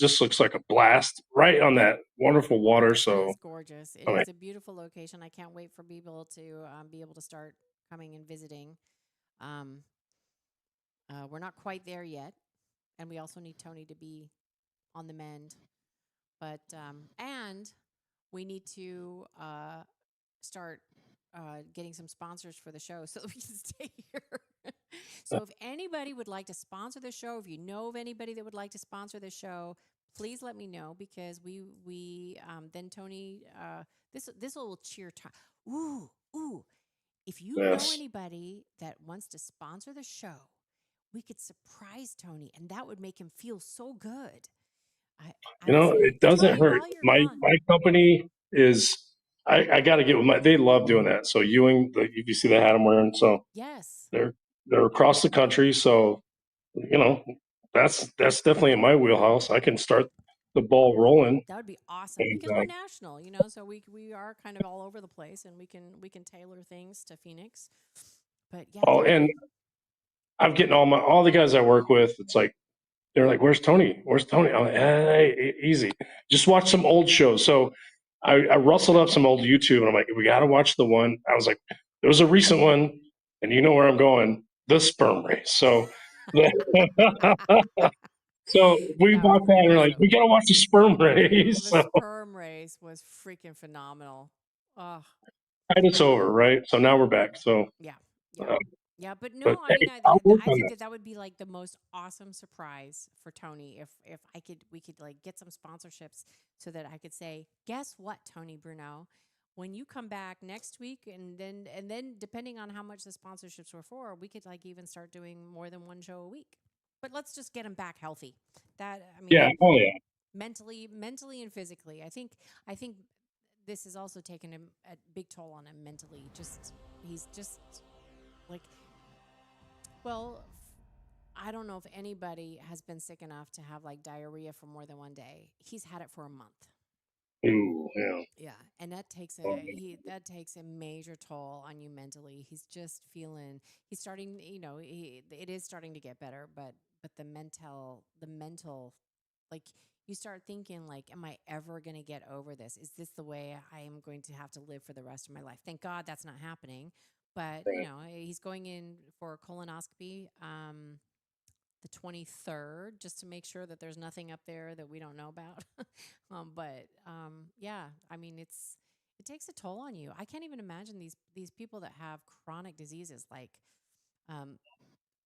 just looks like a blast right on that wonderful water. So It's gorgeous. It is a beautiful location. I can't wait for people to be able to start coming and visiting. We're not quite there yet, and we also need Tony to be on the mend. But and we need to start getting some sponsors for the show so that we can stay here. So if anybody would like to sponsor the show, if you know of anybody that would like to sponsor the show, please let me know, because we then Tony, this will cheer time. Ooh. If you know anybody that wants to sponsor the show, we could surprise Tony, and that would make him feel so good. it doesn't Tony, hurt. while you're My gone, company is. I got to get with they love doing that. So Ewing, if you see the hat I'm wearing, so yes, they're across the country. So that's definitely in my wheelhouse. I can start the ball rolling. that would be awesome, And, because we're national, so we are kind of all over the place, and we can tailor things to Phoenix. But yeah, and I'm getting all the guys I work with. It's like they're like, "Where's Tony? Where's Tony?" I'm like, "Hey, easy. Just watch some old shows." So I rustled up some old YouTube, and I'm like, "We got to watch the one." I was like, "There was a recent one, and you know where I'm going, the sperm race." So, so we that was bought that, and we're like, awesome. "We got to watch the sperm race." The So sperm race was freaking phenomenal. Oh, it's over, right? So now we're back. So, yeah. uh, Yeah, but but no, I hey, mean, I'll work I on think that. that would be like the most awesome surprise for Tony if we could like get some sponsorships so that I could say, guess what, Tony Bruno, when you come back next week, and then depending on how much the sponsorships were for, we could like even start doing more than one show a week. But let's just get him back healthy. Yeah. Oh yeah. mentally and physically. I think this has also taken a big toll on him mentally. He's just like, well, I don't know if anybody has been sick enough to have like diarrhea for more than one day. He's had it for a month. Ooh, yeah. Yeah, and that takes a major toll on you mentally. He's just feeling. He's starting. It is starting to get better, but the mental, like you start thinking like, am I ever going to get over this? Is this the way I am going to have to live for the rest of my life? Thank God that's not happening. But he's going in for a colonoscopy the 23rd, just to make sure that there's nothing up there that we don't know about. Yeah, I mean, it takes a toll on you. I can't even imagine these people that have chronic diseases like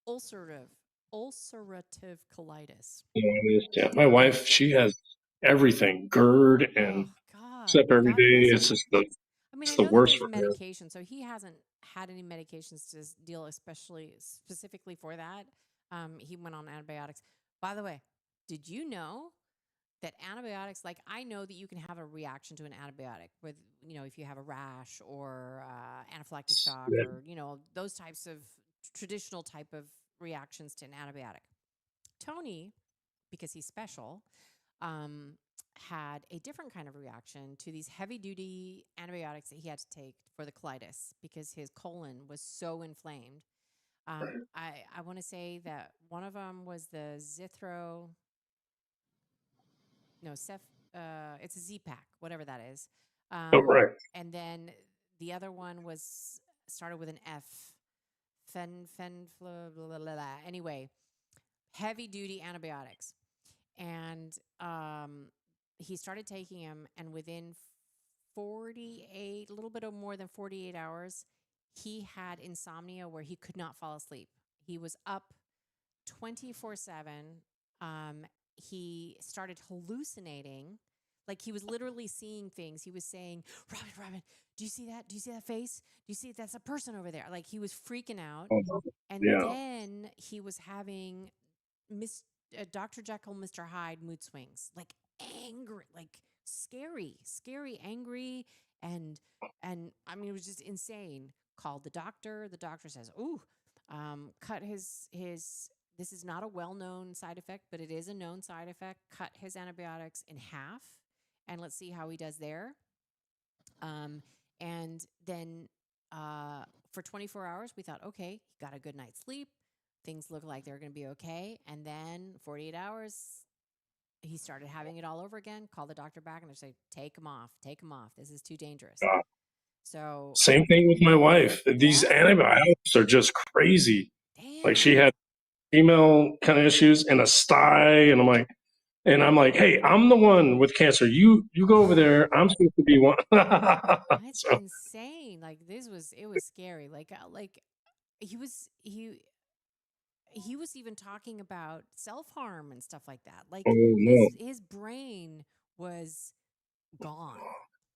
ulcerative colitis. Yeah. My wife, she has everything, GERD, and Oh God, except every God day, bless it's her. just I mean, I the know that worst there's for her. medication, so he hasn't had any medications to deal, specifically for that. He went on antibiotics. By the way, did you know that antibiotics, like I know that you can have a reaction to an antibiotic with, if you have a rash or anaphylactic shock Yeah. or, those types of traditional type of reactions to an antibiotic. Tony, because he's special, had a different kind of reaction to these heavy duty antibiotics that he had to take for the colitis because his colon was so inflamed. I want to say that one of them was the Zithro, no, it's a Z-Pack, whatever that is. Oh, right. And then the other one was started with an F, blah, blah, blah. Anyway, heavy duty antibiotics. And he started taking them, and within 48, a little bit more than 48 hours, he had insomnia where he could not fall asleep. He was up 24/7. He started hallucinating. Like he was literally seeing things. He was saying, Robin, Robin, do you see that? Do you see that face? Do you see that's a person over there? Like he was freaking out. Oh, And yeah. then he was having Dr. Jekyll, Mr. Hyde mood swings, like angry, like scary, angry, and I mean it was just insane. Called the doctor. The doctor says, "Ooh, cut his. This is not a well-known side effect, but it is a known side effect. Cut his antibiotics in half, and let's see how he does there." And then for 24 hours, we thought, okay, he got a good night's sleep. Things look like they're going to be okay. And then 48 hours, he started having it all over again. Call the doctor back and they say, take him off. This is too dangerous. So, Same thing with my wife. These yeah, antibiotics are just crazy. Like she damn. had female kind of issues and a sty, and I'm like, hey, I'm the one with cancer. You go over there. I'm supposed to be one. It's So, insane. Like it was scary. Like he was, he was even talking about self-harm and stuff like that. Like oh no. his brain was gone.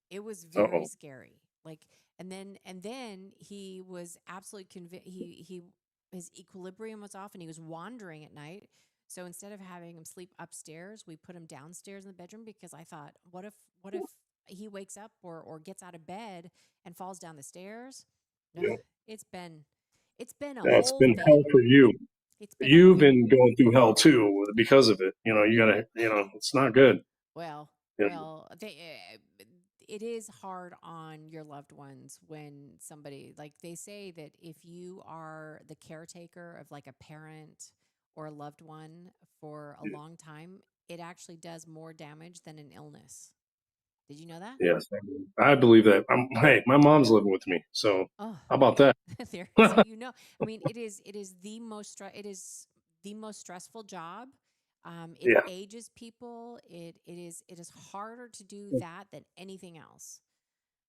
It was very Uh-oh. scary. Like and then he was absolutely convinced he his equilibrium was off and he was wandering at night. So instead of having him sleep upstairs, we put him downstairs in the bedroom because I thought, what if he wakes up or gets out of bed and falls down the stairs? Ugh, Yeah. it's been a That's whole been hell thing. for you. It's been a whole You've thing. been going through hell too because of it. You gotta, it's not good. Well, You know? well, it is hard on your loved ones when somebody, like they say that if you are the caretaker of like a parent or a loved one for a long time, it actually does more damage than an illness. Did you know that? Yes, I believe that. Hey, my mom's living with me, so Oh, how about that? there. So you know, I mean, it is the most it is the most stressful job. It Yeah. ages people. It is harder to do that than anything else.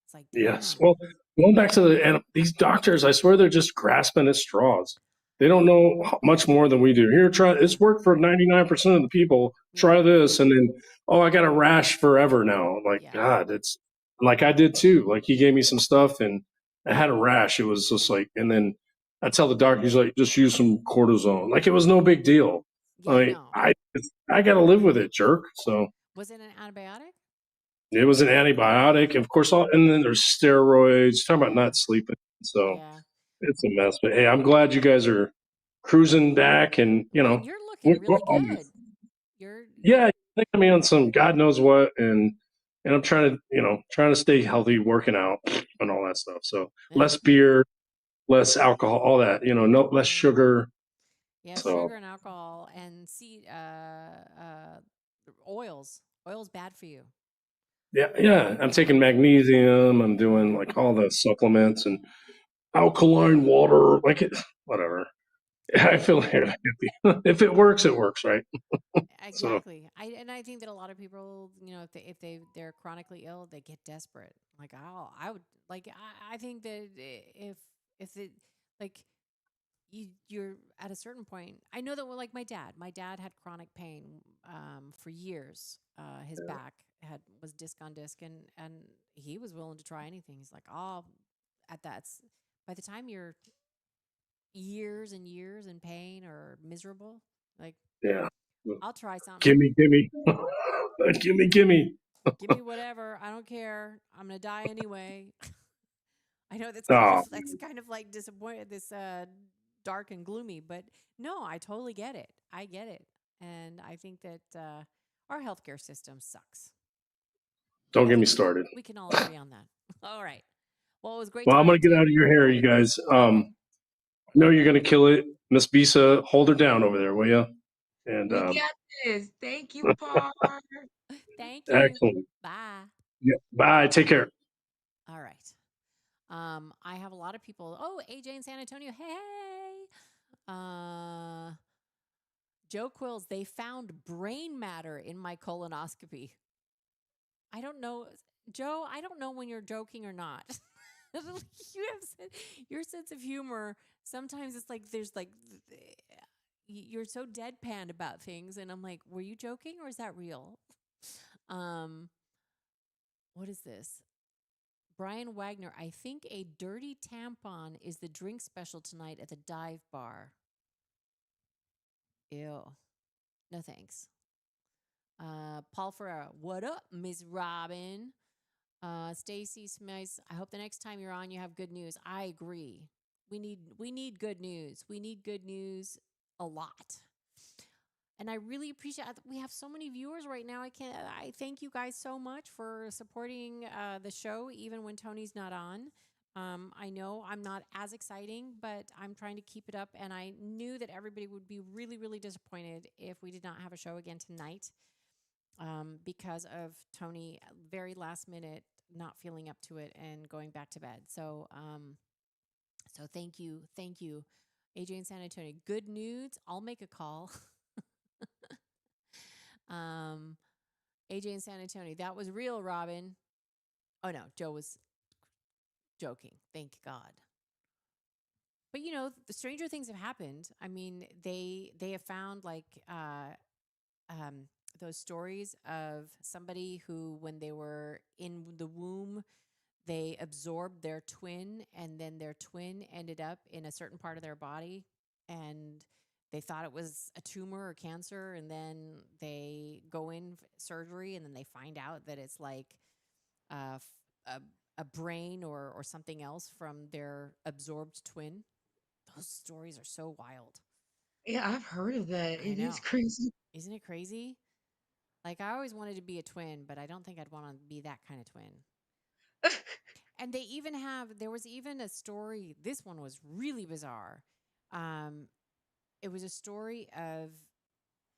It's like, Yes. damn. Well, going back to and these doctors, I swear they're just grasping at straws. They don't know much more than we do. Here, try Yeah. it's worked for 99% of the people. Yeah. Try this, and then I got a rash forever now. I'm like, Yeah. God, it's like I did too. Like he gave me some stuff, and I had a rash. It was just like, and then I tell the doctor, he's like, just use some cortisone. Like it was no big deal. Yeah. Like No. I got to live with it, jerk. So. Was it an antibiotic? It was an antibiotic, of course. And then there's steroids. Talking about Yeah. not sleeping, so Yeah. it's a mess. But hey, I'm glad you guys are cruising back, and Well, you're looking we're really good. almost, You're yeah. They got me on some God knows what, and I'm trying to trying to stay healthy, working out, and all that stuff. So yeah. less beer, less alcohol, all that. No less Mm. sugar. Yeah, So sugar and alcohol and oils. Oil's bad for you. yeah. I'm taking magnesium. I'm doing like all the supplements and alkaline water, like it, whatever. I Yeah. feel like if it works, it works, right? So Exactly. I think that a lot of people, they're chronically ill, they get desperate. Like I would like I think that if it like you're at a certain point. I know that like my dad had chronic pain for years. His back was disc on disc and he was willing to try anything. He's like, "Oh, at that by the time you're years and years in pain or miserable, like yeah, I'll try something. gimme, gimme. Give me whatever. I don't care. I'm gonna die anyway." I know Oh, that's kind of like disappointed. This dark and gloomy, but no, I totally get it. I get it, and I think that our healthcare system sucks. Don't I get me think started. we can all agree on that. All right. Well, it was great Well, I'm talking gonna to get you. out of your hair, you guys. I know you're gonna kill it, Miss Bisa. Hold her down over there, will you? And We got this. Thank you, Par. Thank you. excellent. Bye. Yeah. Bye. Take care. All right. I have a lot of people. Oh, AJ in San Antonio. Hey. Joe Quills, they found brain matter in my colonoscopy. I don't know. Joe, I don't know when you're joking or not. Your sense of humor. Sometimes it's like there's like you're so deadpan about things, and I'm like, were you joking or is that real? What is this? Brian Wagner, I think a dirty tampon is the drink special tonight at the dive bar. Ew. No thanks. Paul Ferreira, what up, Miss Robin? Stacy Smith, I hope the next time you're on you have good news. I agree. We need good news. We need good news a lot. And I really appreciate we have so many viewers right now. I thank you guys so much for supporting the show even when Tony's not on. I know I'm not as exciting, but I'm trying to keep it up. And I knew that everybody would be really, really disappointed if we did not have a show again tonight because of Tony very last minute not feeling up to it and going back to bed. So thank you, AJ in San Antonio. Good news. I'll make a call. AJ in San Antonio. That was real, Robin. Oh no, Joe was joking. Thank God. But the stranger things have happened. I mean, they have found like those stories of somebody who, when they were in the womb, they absorbed their twin, and then their twin ended up in a certain part of their body, and they thought it was a tumor or cancer, and then they go in surgery, and then they find out that it's like uh, a brain or something else from their absorbed twin. Those stories are so wild. Yeah, I've heard of that. I It is know. crazy. Isn't it crazy? Like, I always wanted to be a twin, but I don't think I'd want to be that kind of twin. And there was even a story. This one was really bizarre. It was a story of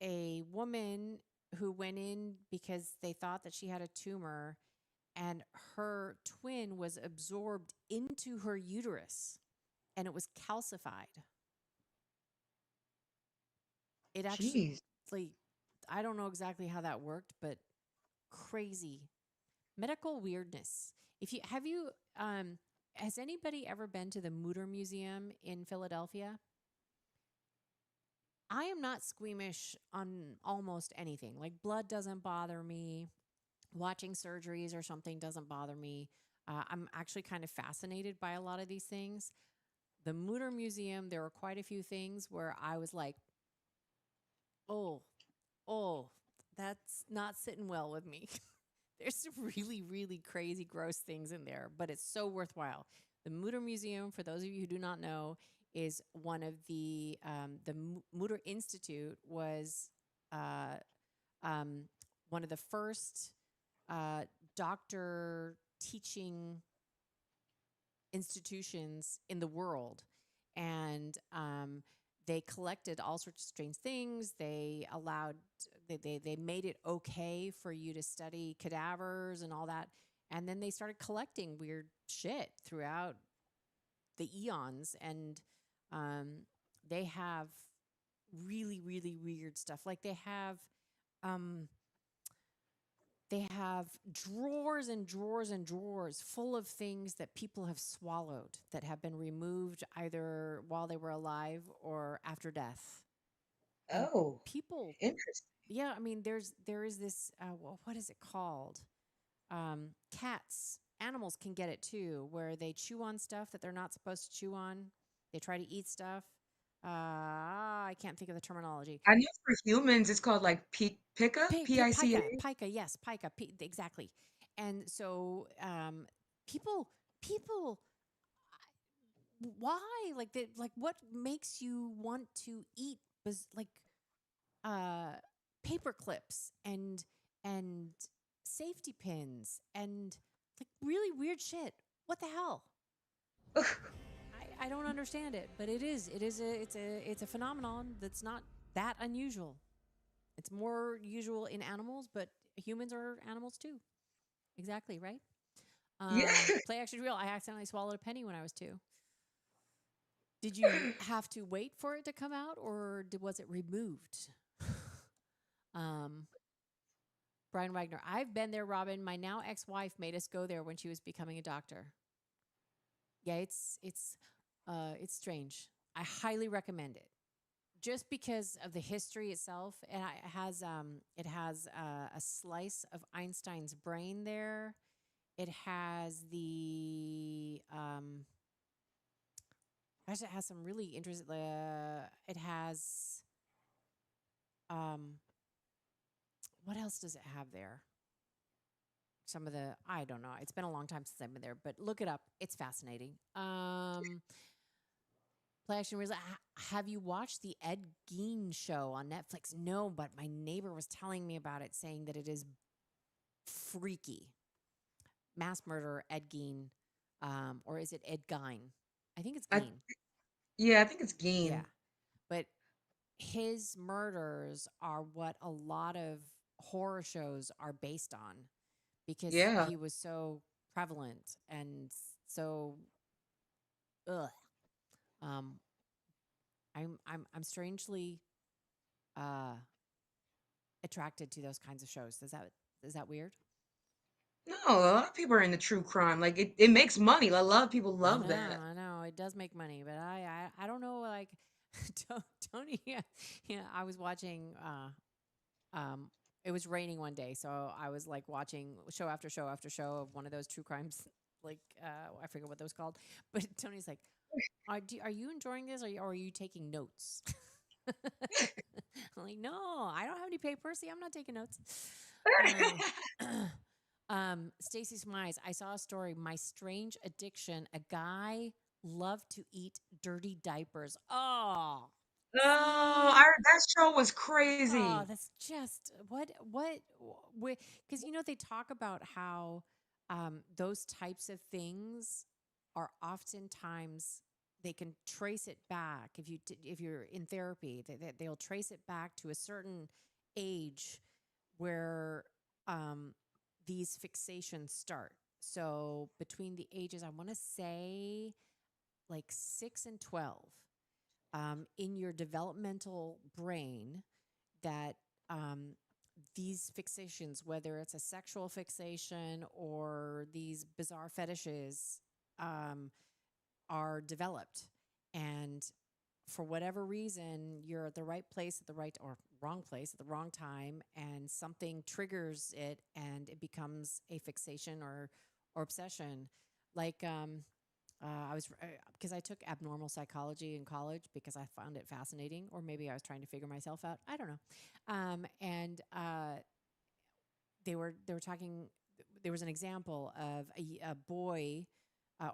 a woman who went in because they thought that she had a tumor, and her twin was absorbed into her uterus, and it was calcified. It actually, Jeez. like, I don't know exactly how that worked, but crazy medical weirdness. If you have you has anybody ever been to the Mutter Museum in Philadelphia? I am not squeamish on almost anything. Like, blood doesn't bother me. Watching surgeries or something doesn't bother me. I'm actually kind of fascinated by a lot of these things. The Mutter Museum, there were quite a few things where I was like, oh, oh, that's not sitting well with me. There's some really, really crazy, gross things in there, but it's so worthwhile. The Mutter Museum, for those of you who do not know, is one of the Mutter Institute was uh, one of the first doctor teaching institutions in the world. And they collected all sorts of strange things. They allowed, they made it okay for you to study cadavers and all that. And then they started collecting weird shit throughout the eons. And they have really, really weird stuff. Like um, they have drawers and drawers and drawers full of things that people have swallowed that have been removed either while they were alive or after death. And Oh, people, interesting. yeah, I mean, there is this, what is it called? Cats, animals can get it too, where they chew on stuff that they're not supposed to chew on. They try to eat stuff. I can't think of the terminology. I know for humans it's called like pica, Pica, P-I-C-A. pica, yes, pica, exactly. And so, people, why? Like, what makes you want to eat? Like, uh, paper clips and safety pins and like really weird shit. What the hell? I don't understand it, but it is. It's a phenomenon that's not that unusual. It's more usual in animals, but humans are animals too. Exactly, right? Yeah. Play action real. I accidentally swallowed a penny when I was 2. Did you have to wait for it to come out, or was it removed? um, Brian Wagner. I've been there, Robin. My now ex-wife made us go there when she was becoming a doctor. Yeah, it's strange. I highly recommend it. Just because of the history itself, and it has a slice of Einstein's brain there. It has actually it has some really interesting. It has what else does it have there? Some of the I don't know. It's been a long time since I've been there, but look it up. It's fascinating. Play action real. Have you watched the Ed Gein show on Netflix? No, but my neighbor was telling me about it, saying that it is freaky. Mass murderer Ed Gein, or is it Ed Gein? I think it's I Gein. yeah, I think it's Yeah, Geen. but his murders are what a lot of horror shows are based on because Yeah. he was so prevalent and so ugh. Um, I'm strangely uh attracted to those kinds of shows. Is that weird? No, a lot of people are into true crime. Like it makes money. A lot of people love that. I know, it does make money, but I don't know. Like Tony, yeah, I was watching. It was raining one day, so I was like watching show after show after show of one of those true crimes. Like I forget what those called, but Tony's like, are you enjoying this? Or are you taking notes? I'm like, no, I don't have any paper. See, I'm not taking notes. Stacy Smize, I saw a story. My strange addiction. A guy loved to eat dirty diapers. Oh, Oh, see, that show was oh, crazy. that's just what because they talk about how those types of things are oftentimes they can trace it back if you're in therapy they'll trace it back to a certain age where these fixations start. So between the ages, I want to say like 6 and 12, in your developmental brain, that these fixations, whether it's a sexual fixation or these bizarre fetishes, um, are developed. And for whatever reason, you're at the right place at the right or wrong place at the wrong time, and something triggers it, and it becomes a fixation or obsession. Like I was because I took abnormal psychology in college because I found it fascinating, or maybe I was trying to figure myself out. I don't know. And they were talking. There was an example of a boy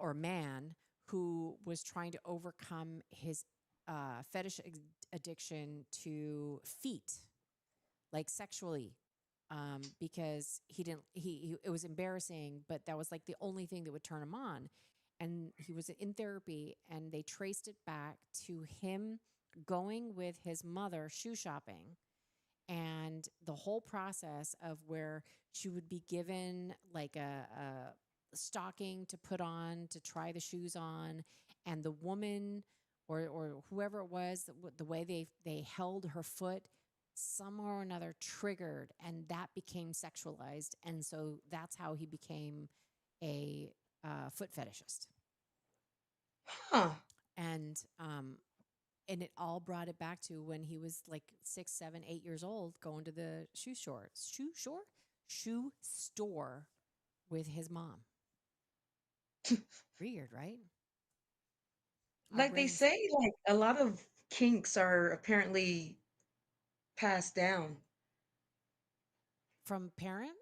or man who was trying to overcome his fetish addiction to feet, like sexually, because he didn't. He it was embarrassing, but that was like the only thing that would turn him on. And he was in therapy, and they traced it back to him going with his mother shoe shopping, and the whole process of where she would be given like a stocking to put on to try the shoes on, and the woman or whoever it was, the way they held her foot somehow or another triggered, and that became sexualized, and so that's how he became a foot fetishist. Huh. And it all brought it back to when he was like 6, 7, 8 years old, going to the shoe store with his mom. Weird, right? Our Like they brains say, like a lot of kinks are apparently passed down. from parent.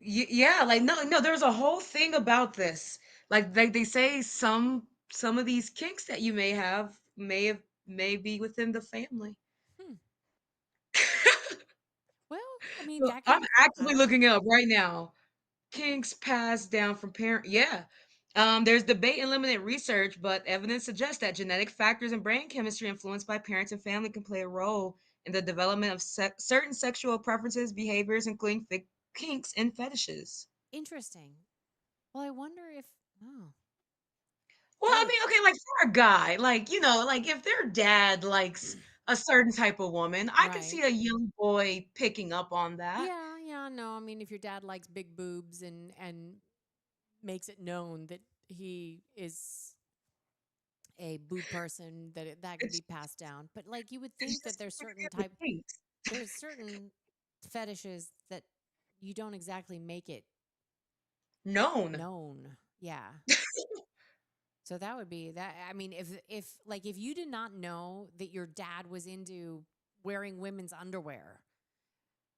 Yeah, like no, there's a whole thing about this. Like they say some of these kinks that you may be within the family. Hmm. Well, I mean, Well, that I'm can, I actively don't know. looking it up right now. Kinks passed down from parent. Yeah. There's debate and limited research, but evidence suggests that genetic factors and brain chemistry influenced by parents and family can play a role in the development of certain sexual preferences, behaviors, including kinks and fetishes. Interesting. Well, I wonder if, oh, Well, that I would, mean, okay, like for a guy, like, like if their dad likes a certain type of woman, I could right. see a young boy picking up on that. Yeah, yeah, no. I mean, if your dad likes big boobs and makes it known that he is a boob person, that could It's be passed down. But like, you would it's think that just there's like certain the type, kinks. there's certain fetishes that you don't exactly make it Known. known. Yeah. So that would be that. I mean, if like if you did not know that your dad was into wearing women's underwear,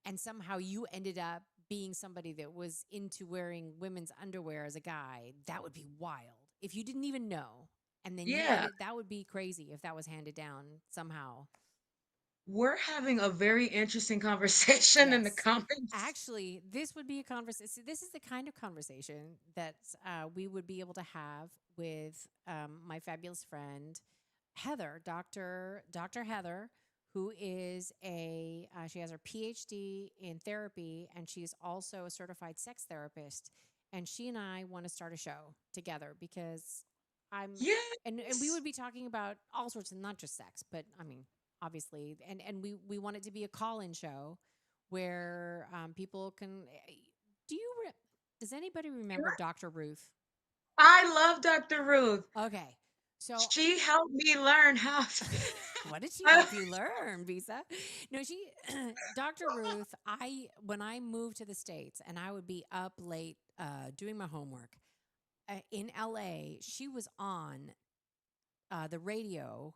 and somehow you ended up being somebody that was into wearing women's underwear as a guy, that would be wild. If you didn't even know, and then you Yeah. ended, that would be crazy if that was handed down somehow. We're having a very interesting conversation in the Yes. comments. Actually, this would be a conversation. This is the kind of conversation that we would be able to have with my fabulous friend Heather, Dr. Heather, who is she has her PhD in therapy, and she's also a certified sex therapist. And she and I want to start a show together because I'm, and we Yes. would be talking about all sorts of, not just sex, but I mean, obviously, and we want it to be a call-in show where people can. Do you? Does anybody remember Dr. Ruth? I love Dr. Ruth. Okay, so She helped me learn how to. what did she help you learn, Visa? No, she, Dr. Ruth. When I moved to the States and I would be up late doing my homework in LA, she was on the radio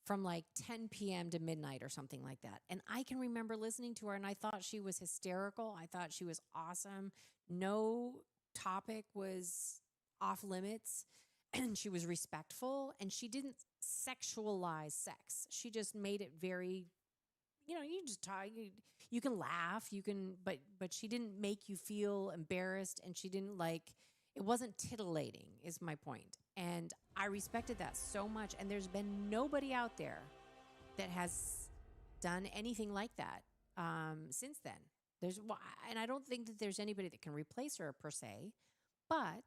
from like 10 p.m. to midnight or something like that. And I can remember listening to her and I thought she was hysterical. I thought she was awesome. No topic was off limits. And she was respectful and she didn't sexualize sex. She just made it very, you just talk, you can laugh, but she didn't make you feel embarrassed and she didn't like, it wasn't titillating is my point. And I respected that so much. And there's been nobody out there that has done anything like that since then. And I don't think that there's anybody that can replace her per se, but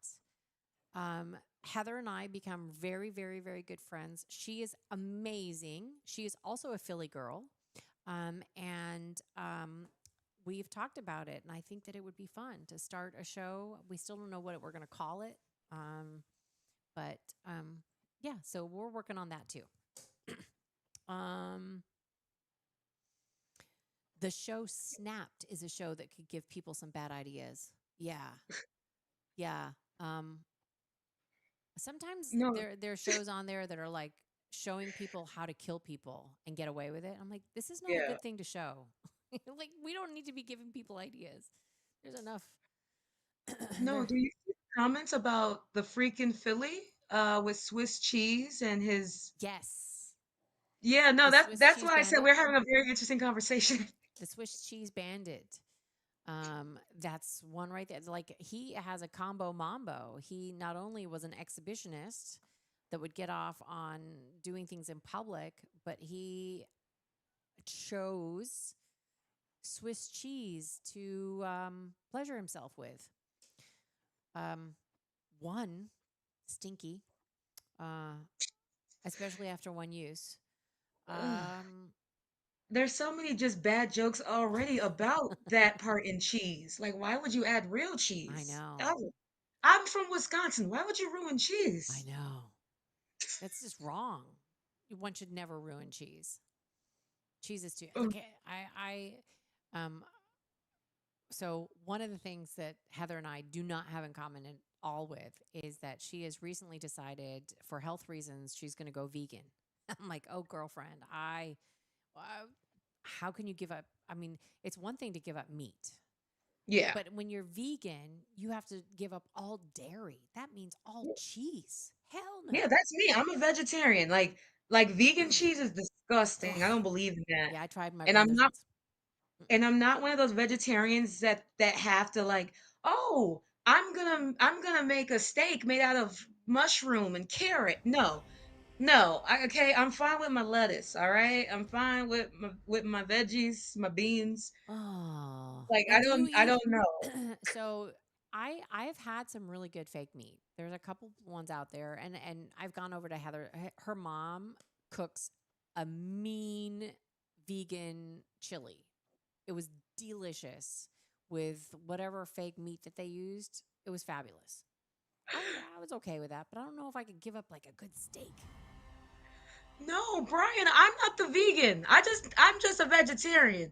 Heather and I become very, very, very good friends. She is amazing. She is also a Philly girl. And we've talked about it, and I think that it would be fun to start a show. We still don't know what we're going to call it. But yeah, so we're working on that too. um, the show Snapped is a show that could give people some bad ideas. Yeah. Yeah. Sometimes No, there are shows on there that are like showing people how to kill people and get away with it. I'm like, this is not a yeah. good thing to show. Like, we don't need to be giving people ideas. There's enough. No, there. do you see comments about the freaking Philly with Swiss cheese and his. Yes. Yeah, no, The Swiss that's cheese why I said bandit. we're having a very interesting conversation. The Swiss cheese bandit. That's one right there. It's like he has a combo mambo. He not only was an exhibitionist that would get off on doing things in public, but he chose Swiss cheese to pleasure himself with. Um, one, stinky, uh, especially after one use. Ugh. Um, There's so many just bad jokes already about that part in cheese. Like, why would you add real I cheese? know, I'm from Wisconsin. Why would you ruin I cheese? know. That's just wrong. One should never ruin cheese. Cheese is too. Ugh. Look, um, so one of the things that Heather and I do not have in common at all with is that she has recently decided, for health reasons, she's going to go vegan. I'm like, oh, girlfriend, uh, how can you give up? I mean, it's one thing to give up meat, Yeah. but when you're vegan, you have to give up all dairy. That means all cheese. Hell Yeah, no. that's me. I'm a vegetarian. Like vegan cheese is disgusting. I Ugh. don't believe in that. Yeah, I tried my And I'm brother's not once. and I'm not one of those vegetarians that have to like, oh, I'm gonna make a steak made out of mushroom and carrot. No, no. Okay, I'm fine with my lettuce. All right, I'm fine with my veggies, my beans. Oh, Like now do you I eat? don't know. So I've had some really good fake meat. There's a couple ones out there, and I've gone over to Heather. Her mom cooks a mean vegan chili. It was delicious with whatever fake meat that they used. It was fabulous. I was okay with that, but I don't know if I could give up like a good steak. No, Brian, I'm not the vegan. I'm just a vegetarian.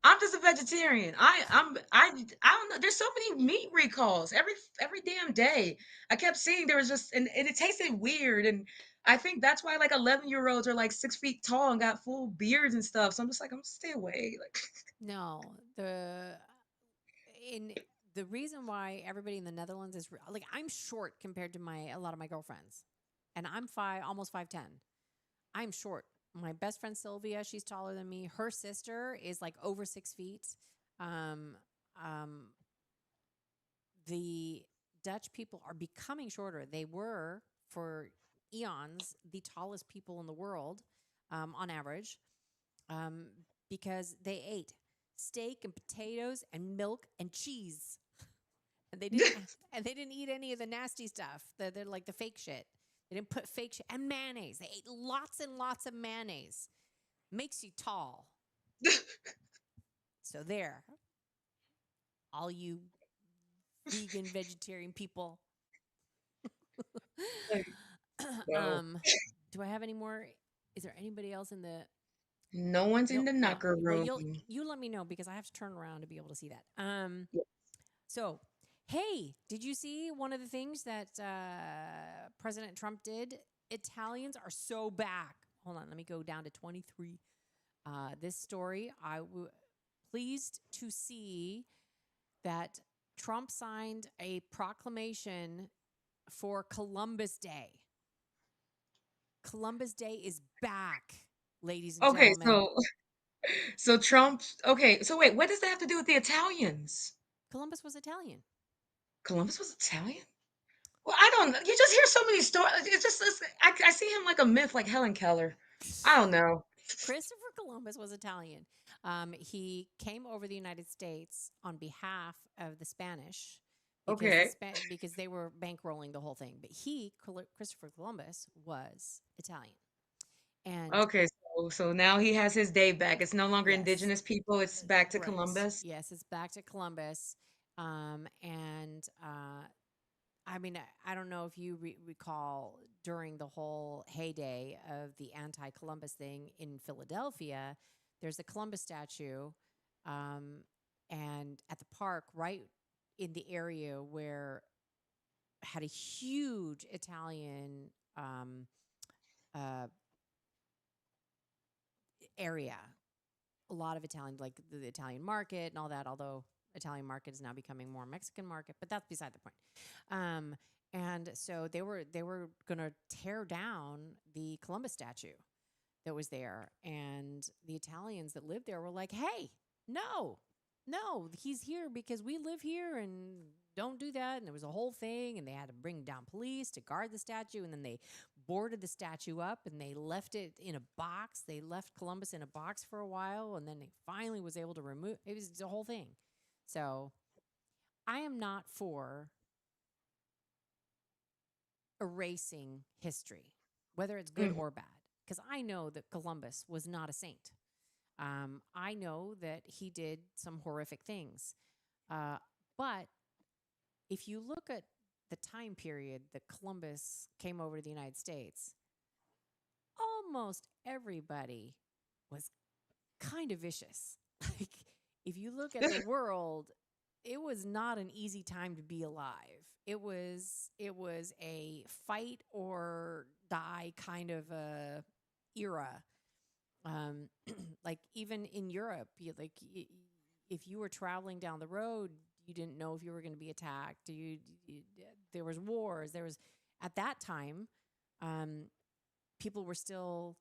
I'm just a vegetarian. I don't know. There's so many meat recalls every damn day. I kept seeing there was just and it tasted weird. And I think that's why like 11-year-olds are like 6 feet tall and got full beards and stuff. So I'm just like, I'm gonna stay away. Like No, in the reason why everybody in the Netherlands is like I'm short compared to my a lot of my girlfriends, and I'm almost 5'10". I'm short. My best friend Sylvia, she's taller than me. Her sister is like over 6 feet. Um, um, the Dutch people are becoming shorter. They were for eons the tallest people in the world on average um, because they ate steak and potatoes and milk and cheese. And they didn't and they didn't eat any of the nasty stuff. They're like the fake shit. They didn't put fake shit and mayonnaise. They ate lots and lots of mayonnaise. Makes you tall. So there, all you vegan vegetarian people. no, um, do I have any more? Is there anybody else in the? no one's in No, the no. knocker Well, room. you let me know because I have to turn around to be able to see that. So, hey, did you see one of the things that President Trump did? Italians are so back. Hold on, let me go down to 23. This story, I was pleased to see that Trump signed a proclamation for Columbus Day. Columbus Day is back, ladies and Okay, gentlemen. so Trump. Okay, so wait, what does that have to do with the Italians? Columbus was Italian. Columbus was Italian? Well, I don't know. You just hear so many stories. I see him like a myth, like Helen Keller. I don't know. Christopher Columbus was Italian. He came over the United States on behalf of the Spanish Okay. because they were bankrolling the whole thing. But Christopher Columbus, was Italian. And Okay. So now he has his day back. It's no longer yes, indigenous people. It's back to right. Columbus. Yes, it's back to Columbus. And I mean, I don't know if you recall during the whole heyday of the anti Columbus thing in Philadelphia, there's a Columbus statue um, and at the park right in the area where had a huge Italian uh, area. A lot of Italian, like the Italian market and all that, although Italian market is now becoming more Mexican market, but that's beside the point. Um, and so they were going to tear down the Columbus statue that was there, and the Italians that lived there were like, "Hey, no, no, he's here because we live here, and don't do that." And there was a whole thing, and they had to bring down police to guard the statue, and then they boarded the statue up and they left it in a box. They left Columbus in a box for a while, and then they finally was able to remove. It was the whole thing. So I am not for erasing history, whether it's good Mhm. or bad, because I know that Columbus was not a saint. I know that he did some horrific things. Uh, but if you look at the time period that Columbus came over to the United States, almost everybody was kind of vicious. Like, if you look at the world, it was not an easy time to be alive. It was a fight or die kind of a era. Um, like even in Europe, if you were traveling down the road, you didn't know if you were going to be attacked. There was wars. There was at that time, um, people were still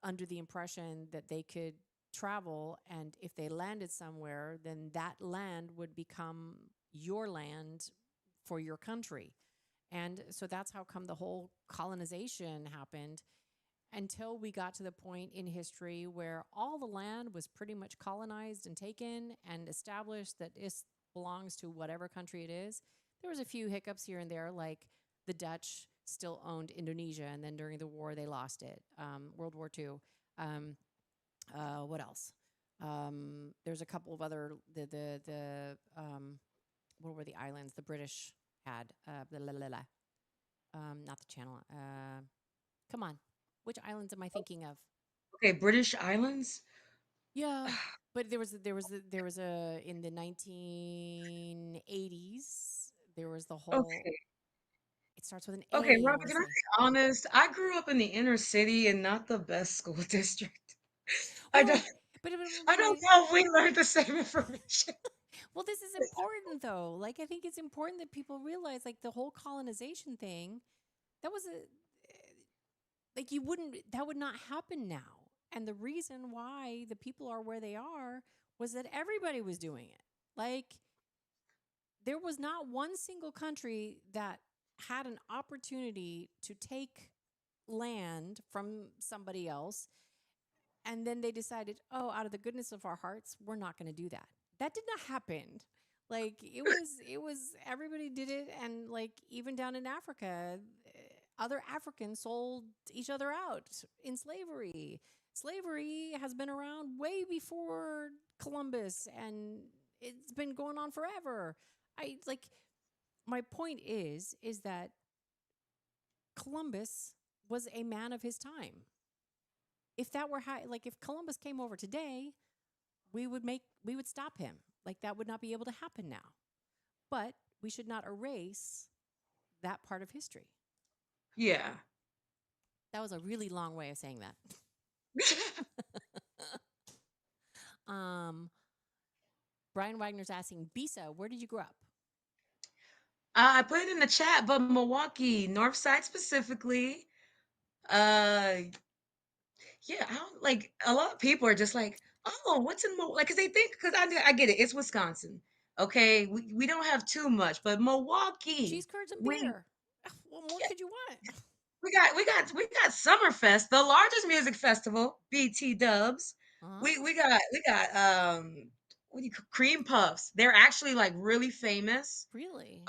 under the impression that they could travel, and if they landed somewhere, then that land would become your land for your country. And so that's how come the whole colonization happened until we got to the point in history where all the land was pretty much colonized and taken and established that it belongs to whatever country it is. There was a few hiccups here and there, like the Dutch still owned Indonesia, and then during the war they lost it. World War II. What else? There's a couple of other what were the islands the British had? Blah, blah, blah, blah. Not the Channel. Come on, which islands am I thinking of? Okay, British Islands. Yeah, but there was a in the 1980s. There was the whole. Okay. It starts with an Okay, A. I Robert, want to can I say. be honest? I grew up in the inner city and not the best school district. I don't Well, but I don't know if we learned the same information. well, this is important though. Like I think it's important that people realize like the whole colonization thing. That was a like you wouldn't that would not happen now. And the reason why the people are where they are was that everybody was doing it. Like there was not one single country that had an opportunity to take land from somebody else and then they decided, "Oh, out of the goodness of our hearts, we're not going to do that." That did not happen. Like it was everybody did it and like even down in Africa, other Africans sold each other out in slavery. Slavery has been around way before Columbus and it's been going on forever. I like my point is that Columbus was a man of his time. If that were like if Columbus came over today, we would stop him. Like that would not be able to happen now. But we should not erase that part of history. Yeah. That was a really long way of saying that. um, Brian Wagner's asking, Bisa, where did you grow up? I put it in the chat, but Milwaukee, North Side specifically. Uh yeah, I don't like a lot of people are just like, oh, what's in Milwaukee? Like, cause they think, cause I get it, it's Wisconsin. Okay, we don't have too much, but Cheese Milwaukee, curds and we beer. What more could you want? we got Summerfest, the largest music festival, BT Dubs. Uh-huh. We got what do you call cream puffs? They're actually like really famous. Really?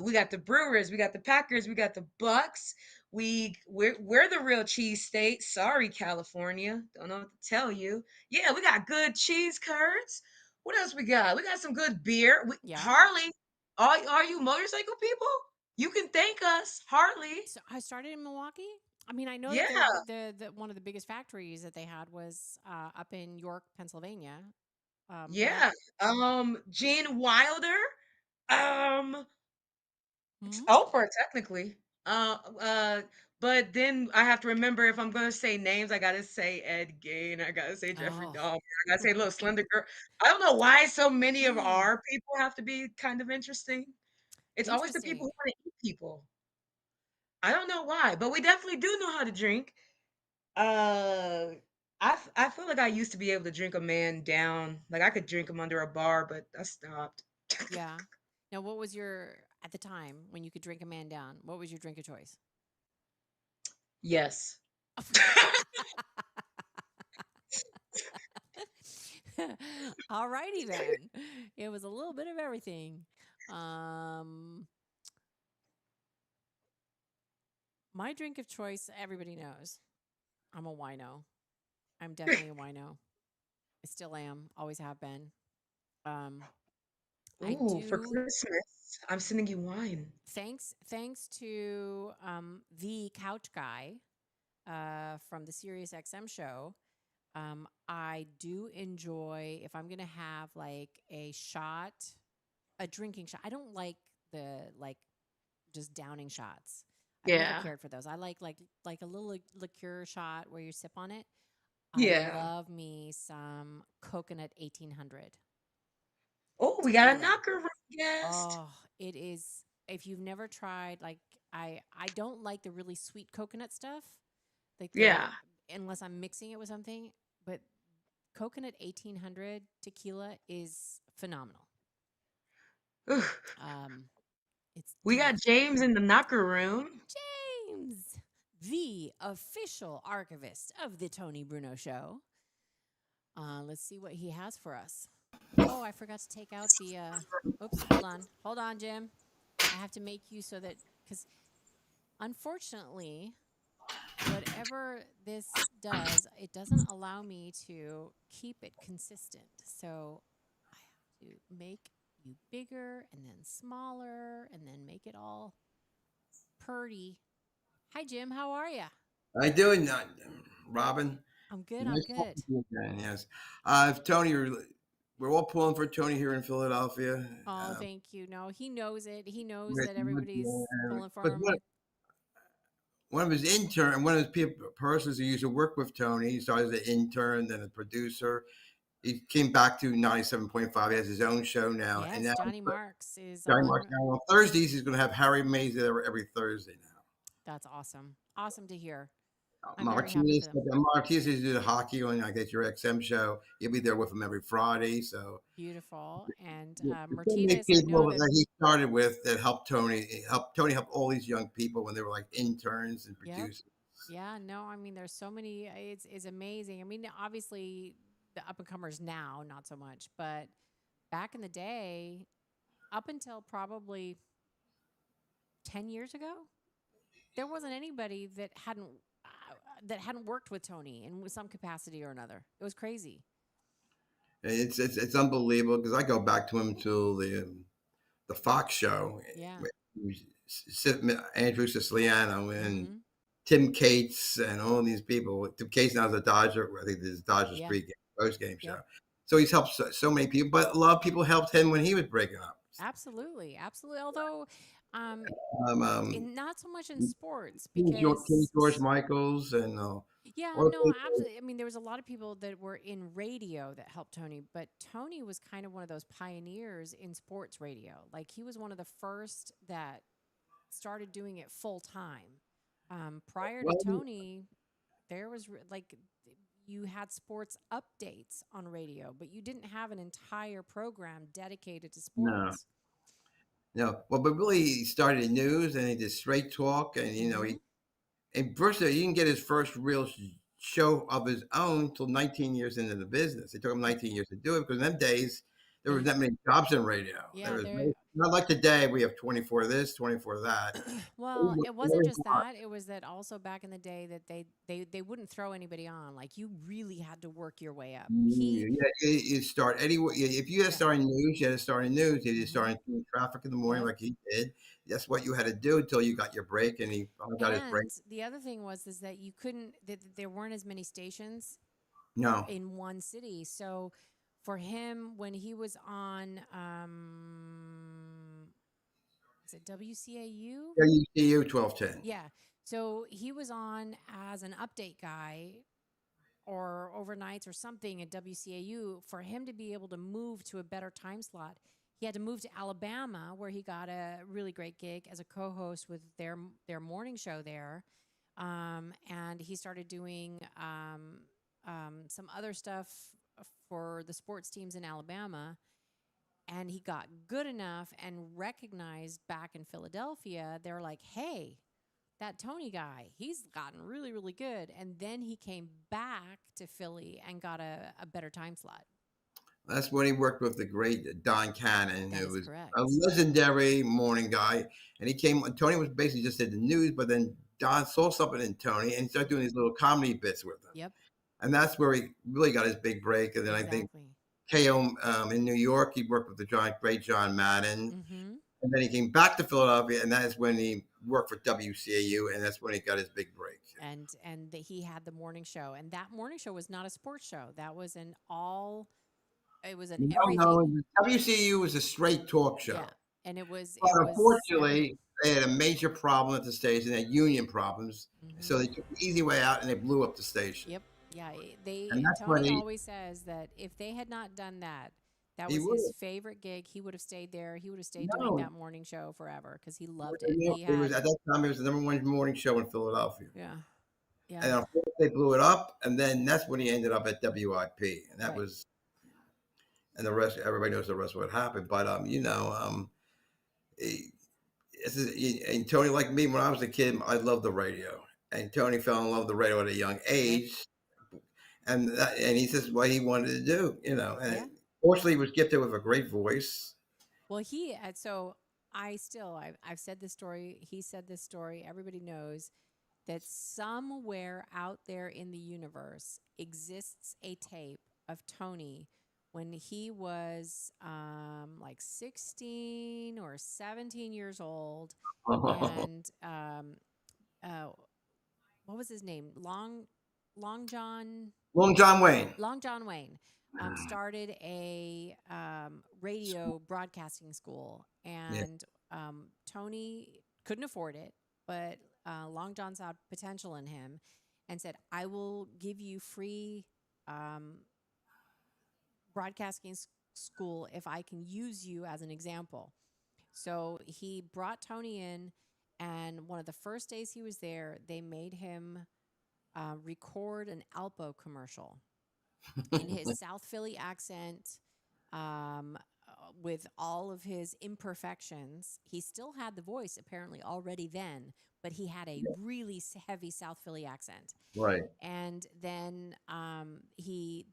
We got the Brewers, we got the Packers, we got the Bucks. We're the real cheese state. Sorry, California. Don't know what to tell you. Yeah, we got good cheese curds. What else we got? We got some good beer. Yeah. Harley. Are you motorcycle people? You can thank us, Harley. So I started in Milwaukee. I mean, I know that Yeah, the one of the biggest factories that they had was up in York, Pennsylvania. But I yeah. Gene Wilder. Um, it's hmm? Oprah technically. Uh, uh, but then I have to remember if I'm gonna say names, I gotta say Ed Gein, I gotta say Jeffrey Oh, Dahmer, I gotta say Little Slender Girl. I don't know why so many of hmm. our people have to be kind of interesting. It's always the people Interesting. who want to eat people. I don't know why, but we definitely do know how to drink. Uh, I feel like I used to be able to drink a man down. Like I could drink him under a bar, but I stopped. Yeah. Now, what was your at the time when you could drink a man down? What was your drink of choice? Yes. All righty then. It was a little bit of everything. Um, my drink of choice, everybody knows. I'm a wino. I'm definitely a wino. I still am. Always have been. Um, I Ooh, for do. Christmas, I'm sending you wine. Thanks to the couch guy from the Sirius XM show. I do enjoy if I'm gonna have like a shot, a drinking shot. I don't like the like just downing shots. I've never Yeah. cared for those. I like a little liqueur shot where you sip on it. I Yeah. love me some coconut 1800 Oh, we got a tequila. knocker room guest. Oh, it is. If you've never tried, like I don't like the really sweet coconut stuff, like the Yeah. unless I'm mixing it with something. But coconut 1800 tequila is phenomenal. Ugh. It's We got delicious. James in the knocker room. James, the official archivist of the Tony Bruno Show. Let's see what he has for us. Oh, I forgot to take out the. Oops, hold on, Jim. I have to make you so that because unfortunately, whatever this does, it doesn't allow me to keep it consistent. So I have to make you bigger and then smaller and then make it all purdy. Hi, Jim. How are you? How you doing, Robin? I'm good. I'm Nice talking good. to you again. Yes, Tony, we're all pulling for Tony here in Philadelphia. Oh, thank you. No, he knows it. He knows With- that everybody's pulling for but him. one of his one of his persons who used to work with Tony, he started as an intern, then a producer. He came back to 97.5. He has his own show now. Yes, and now Johnny Marks is Johnny on. Marks now on Thursdays. He's going to have Harry Mays there every Thursday now. That's awesome. Awesome to hear. I'm very happy Martinez, for them. Martinez used to do the hockey on, I guess, your XM show. You'll be there with him every Friday. So Beautiful. And so many Martinez, I know people that. that he started with that helped Tony. Help all these young people when they were like interns and Yep. producers. Yeah, no, I mean, there's so many. It's amazing. I mean, obviously, the up and comers now, not so much, but back in the day, up until probably 10 years ago, there wasn't anybody that hadn't worked with Tony in some capacity or another. It was crazy. It's unbelievable because I go back to him till the Fox show. Yeah. Andrew Siciliano and Mhm. Tim Cates and all these people. Tim Cates now is a Dodger. I think this is Dodgers Yeah. post game show. Yep. So he's helped so many people, but a lot of people helped him when he was breaking up. Absolutely, absolutely. Although, not so much in sports King because George Michaels and yeah, all no, those- absolutely. I mean, there was a lot of people that were in radio that helped Tony, but Tony was kind of one of those pioneers in sports radio. Like he was one of the first that started doing it full time. Prior to well, Tony, there was you had sports updates on radio, but you didn't have an entire program dedicated to no, sports. no. Well, but really, he started in news and he did straight talk, and Mhm. and first he didn't get his first real show of his own till 19 years into the business. It took him 19 years to do it because in them days there was that many jobs in radio. Yeah, There was there. not like today we have 24 this, 24 that. Well, Every- it wasn't every just that. It was that also back in the day that they wouldn't throw anybody on. Like you really had to work your way up. You start anyway. If you had to Yeah. start in news, you had to start in news. You had to Mhm. start in traffic in the morning, Yep. like he did. That's what you had to do until you got your break, and he finally got his break. And the other thing is that you couldn't that there weren't as many stations No, in one city. So for him when he was on is it WCAU? WCU 1210. Yeah. So he was on as an update guy or overnights or something at WCAU. For him to be able to move to a better time slot, he had to move to Alabama, where he got a really great gig as a co-host with their morning show there, and he started doing some other stuff for the sports teams in Alabama. And he got good enough and recognized back in Philadelphia. They're like, hey, that Tony guy, he's gotten really, really good. And then he came back to Philly and got a better time slot. That's when he worked with the great Don Cannon, That who is was correct. a legendary morning guy. And he came. Tony was basically just did the news, but then Don saw something in Tony and he started doing these little comedy bits with him. Yep, And that's where he really got his big break. And then I think exactly. KO in New York, he worked with the great John Madden. Mm-hmm. And then he came back to Philadelphia, and that is when he worked for WCAU, and that's when he got his big break. And he had the morning show, and that morning show was not a sports show. That was an all. It was an everything. No, WCAU was a straight talk show. Yeah, and it was. But it was unfortunately, they had a major problem at the station. They had union problems, Mhm. so they took the easy way out and they blew up the station. Yep. Yeah. They. And that's when Tony he- always says that if they had not done that, that He was his would. favorite gig. He would have stayed there. He would have stayed No. doing that morning show forever because he loved it. It He was had. at that time it was the #1 morning show in Philadelphia. Yeah. Yeah. And of course they blew it up, and then that's when he ended up at WIP, and that Right. was, and the rest. Everybody knows the rest of what happened. But he, and Tony, like me, when I was a kid, I loved the radio, and Tony fell in love with the radio at a young age, and he says what he wanted to do, and Yeah. fortunately, he was gifted with a great voice. Well, so I've said this story. He said this story. Everybody knows that somewhere out there in the universe exists a tape of Tony when he was like 16 or 17 years old. And uh, what was his name? Long John. Long John Wayne. Long John Wayne started a radio broadcasting school, Yeah. and Tony couldn't afford it, but Long John saw potential in him and said, I will give you free broadcasting school if I can use you as an example. So he brought Tony in, and one of the first days he was there, they made him record an Alpo commercial in his South Philly accent, with all of his imperfections. He still had the voice apparently already then, but he had a really heavy South Philly accent. Right. And then he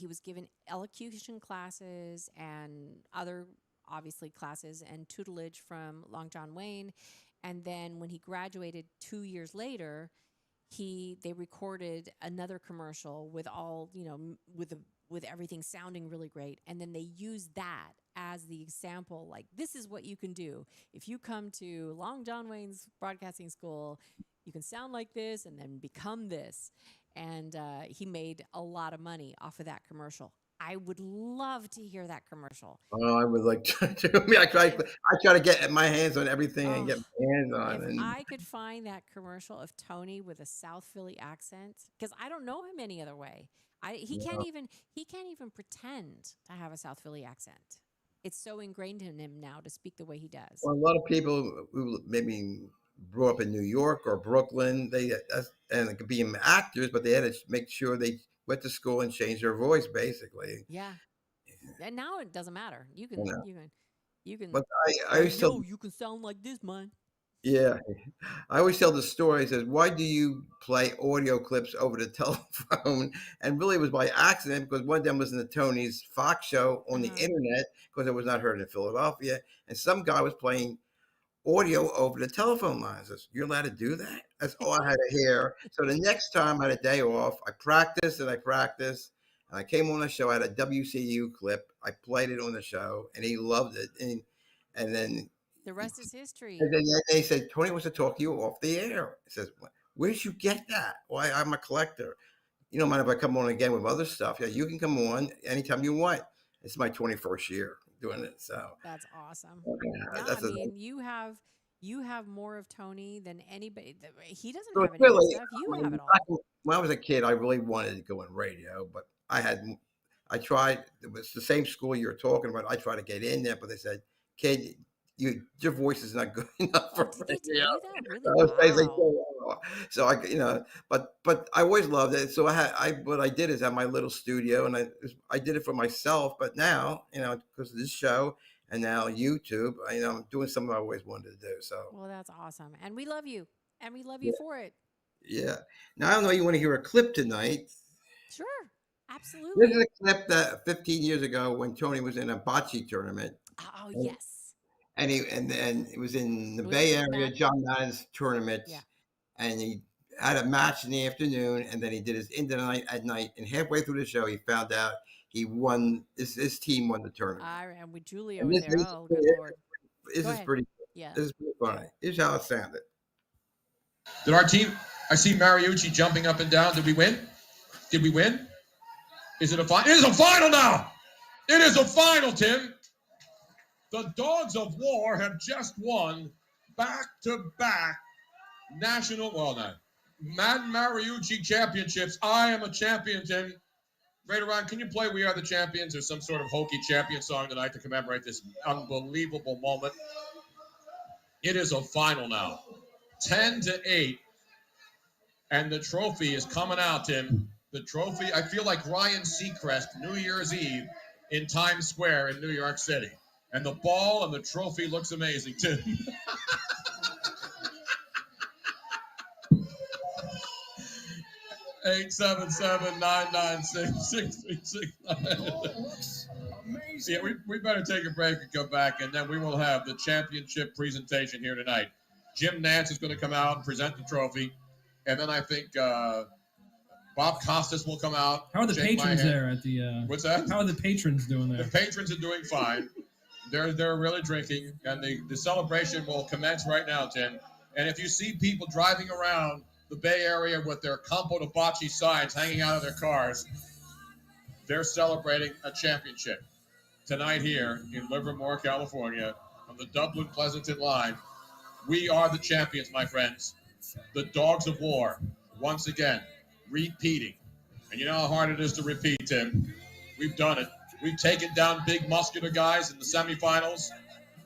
was given elocution classes and other obviously classes and tutelage from Long John Wayne. And then when he graduated 2 years later, they recorded another commercial with all, with everything sounding really great. And then they used that as the example, like, this is what you can do. If you come to Long John Wayne's broadcasting school, you can sound like this and then become this. And he made a lot of money off of that commercial. I would love to hear that commercial. Oh, I would like to. I try to get my hands on everything and get my hands on. If And I could find that commercial of Tony with a South Philly accent, because I don't know him any other way. He can't even pretend to have a South Philly accent. It's so ingrained in him now to speak the way he does. well, a lot of people who maybe grew up in New York or Brooklyn, and it could be actors, but they had to make sure they went to school and changed their voice, basically. Yeah, and now it doesn't matter. You can. But I always tell, you can sound like this, man. yeah, I always tell the story. I says, why do you play audio clips over the telephone? And really, it was by accident, because one of them was in the Tony's Fox show on the internet, because it was not heard in Philadelphia, and some guy was playing audio over the telephone lines. I says, you're allowed to do that? That's all I had to hear. So the next time I had a day off, I practiced and I practiced. And I came on the show. I had a WCU clip. I played it on the show, and he loved it. And then the rest is history. And then they said, Tony wants to talk to you off the air. He says, where did you get that? Well, I'm a collector. You don't mind if I come on again with other stuff? Yeah, you can come on anytime you want. It's my 21st year doing it. So that's awesome. You have more of Tony than anybody. He doesn't have any stuff. You have it all. When I was a kid, I really wanted to go in radio, but I tried. It was the same school you were talking about. I tried to get in there, but they said, kid, your voice is not good enough for radio. Really? Wow. So but I always loved it. So what I did is have my little studio, and I did it for myself. But now, because of this show and now YouTube, I'm doing something I always wanted to do. So well, that's awesome, and we love you, for it. Yeah. Now I don't know. You want to hear a clip tonight? Sure, absolutely. This is a clip that 15 years ago when Tony was in a bocce tournament. Oh yes. And it was in the Bay Area, John Madden's tournament. Yeah. And he had a match in the afternoon, and then he did his into the night at night. And halfway through the show, he found out he won. His team won the tournament. And with Julia was there. Oh, good Lord. This is pretty. Yeah. This is pretty funny. Here's how it sounded. Did our team? I see Mariucci jumping up and down. Did we win? Did we win? Is it a final? It is a final now. It is a final, Tim. The Dogs of War have just won back-to-back Madden Mariucci championships. I am a champion, Tim. Radar Ron, can you play We Are the Champions or some sort of hokey champion song tonight to commemorate this unbelievable moment? It is a final now. 10-8. And the trophy is coming out, Tim. The trophy, I feel like Ryan Seacrest, New Year's Eve in Times Square in New York City. And the ball and the trophy looks amazing, too. 877-996-6369. Yeah, we better take a break and come back, and then we will have the championship presentation here tonight. Jim Nance is going to come out and present the trophy, and then I think Bob Costas will come out. How are the shake my patrons hand. there at the? What's that? How are the patrons doing The there? patrons are doing fine. They're really drinking, and the celebration will commence right now, Tim. And if you see people driving around the Bay Area with their Campo de Bocce signs hanging out of their cars, they're celebrating a championship tonight here in Livermore, California, on the Dublin Pleasanton line. We are the champions, my friends. The Dogs of War, once again, repeating. And you know how hard it is to repeat, Tim. We've done it. We've taken down big muscular guys in the semifinals,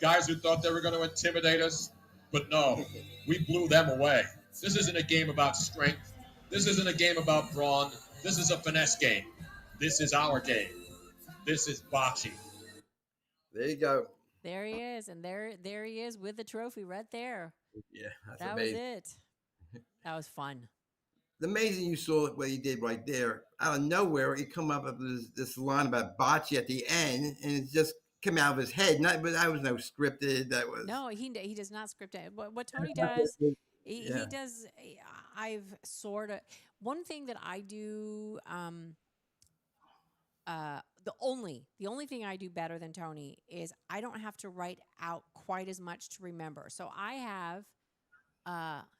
guys who thought they were going to intimidate us, but no, we blew them away. This isn't a game about strength. This isn't a game about brawn. This is a finesse game. This is our game. This is bocce. There you go. There he is, and there he is with the trophy right there. Yeah, that's That amazing. was it. That was fun. The amazing you saw what he did right there. Out of nowhere, he come up with this line about bocce at the end, and it just came out of his head. But that was no scripted. That was No, he does not script it. What Tony does, he Yeah. does. I've sort of one thing that I do. The only thing I do better than Tony is I don't have to write out quite as much to remember. So I have,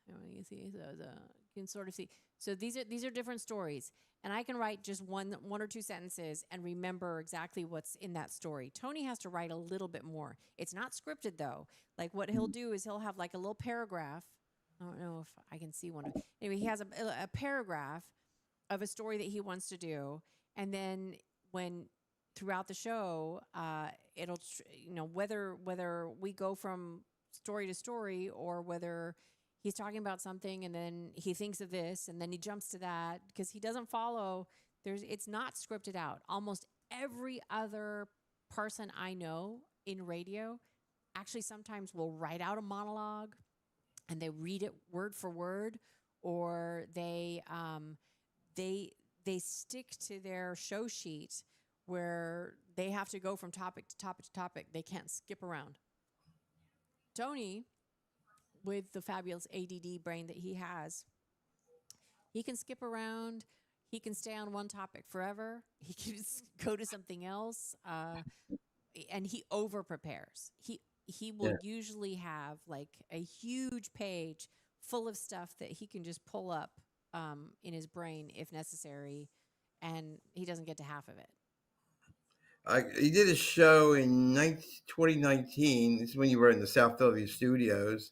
you see, so you can sort of see. So these are different stories, and I can write just one or two sentences and remember exactly what's in that story. Tony has to write a little bit more. It's not scripted though. Like what he'll do is he'll have like a little paragraph. I don't know if I can see one of. Anyway, he has a paragraph of a story that he wants to do, and then when throughout the show, it'll whether we go from story to story or whether he's talking about something and then he thinks of this and then he jumps to that because he doesn't follow. It's not scripted out. Almost every other person I know in radio actually sometimes will write out a monologue and they read it word for word, or they stick to their show sheet where they have to go from topic to topic to topic. They can't skip around. Tony, with the fabulous ADD brain that he has, he can skip around. He can stay on one topic forever. He can just go to something else, and he over prepares. He will usually have like a huge page full of stuff that he can just pull up in his brain if necessary, and he doesn't get to half of it. He did a show in 2019. This is when you were in the South Philly studios.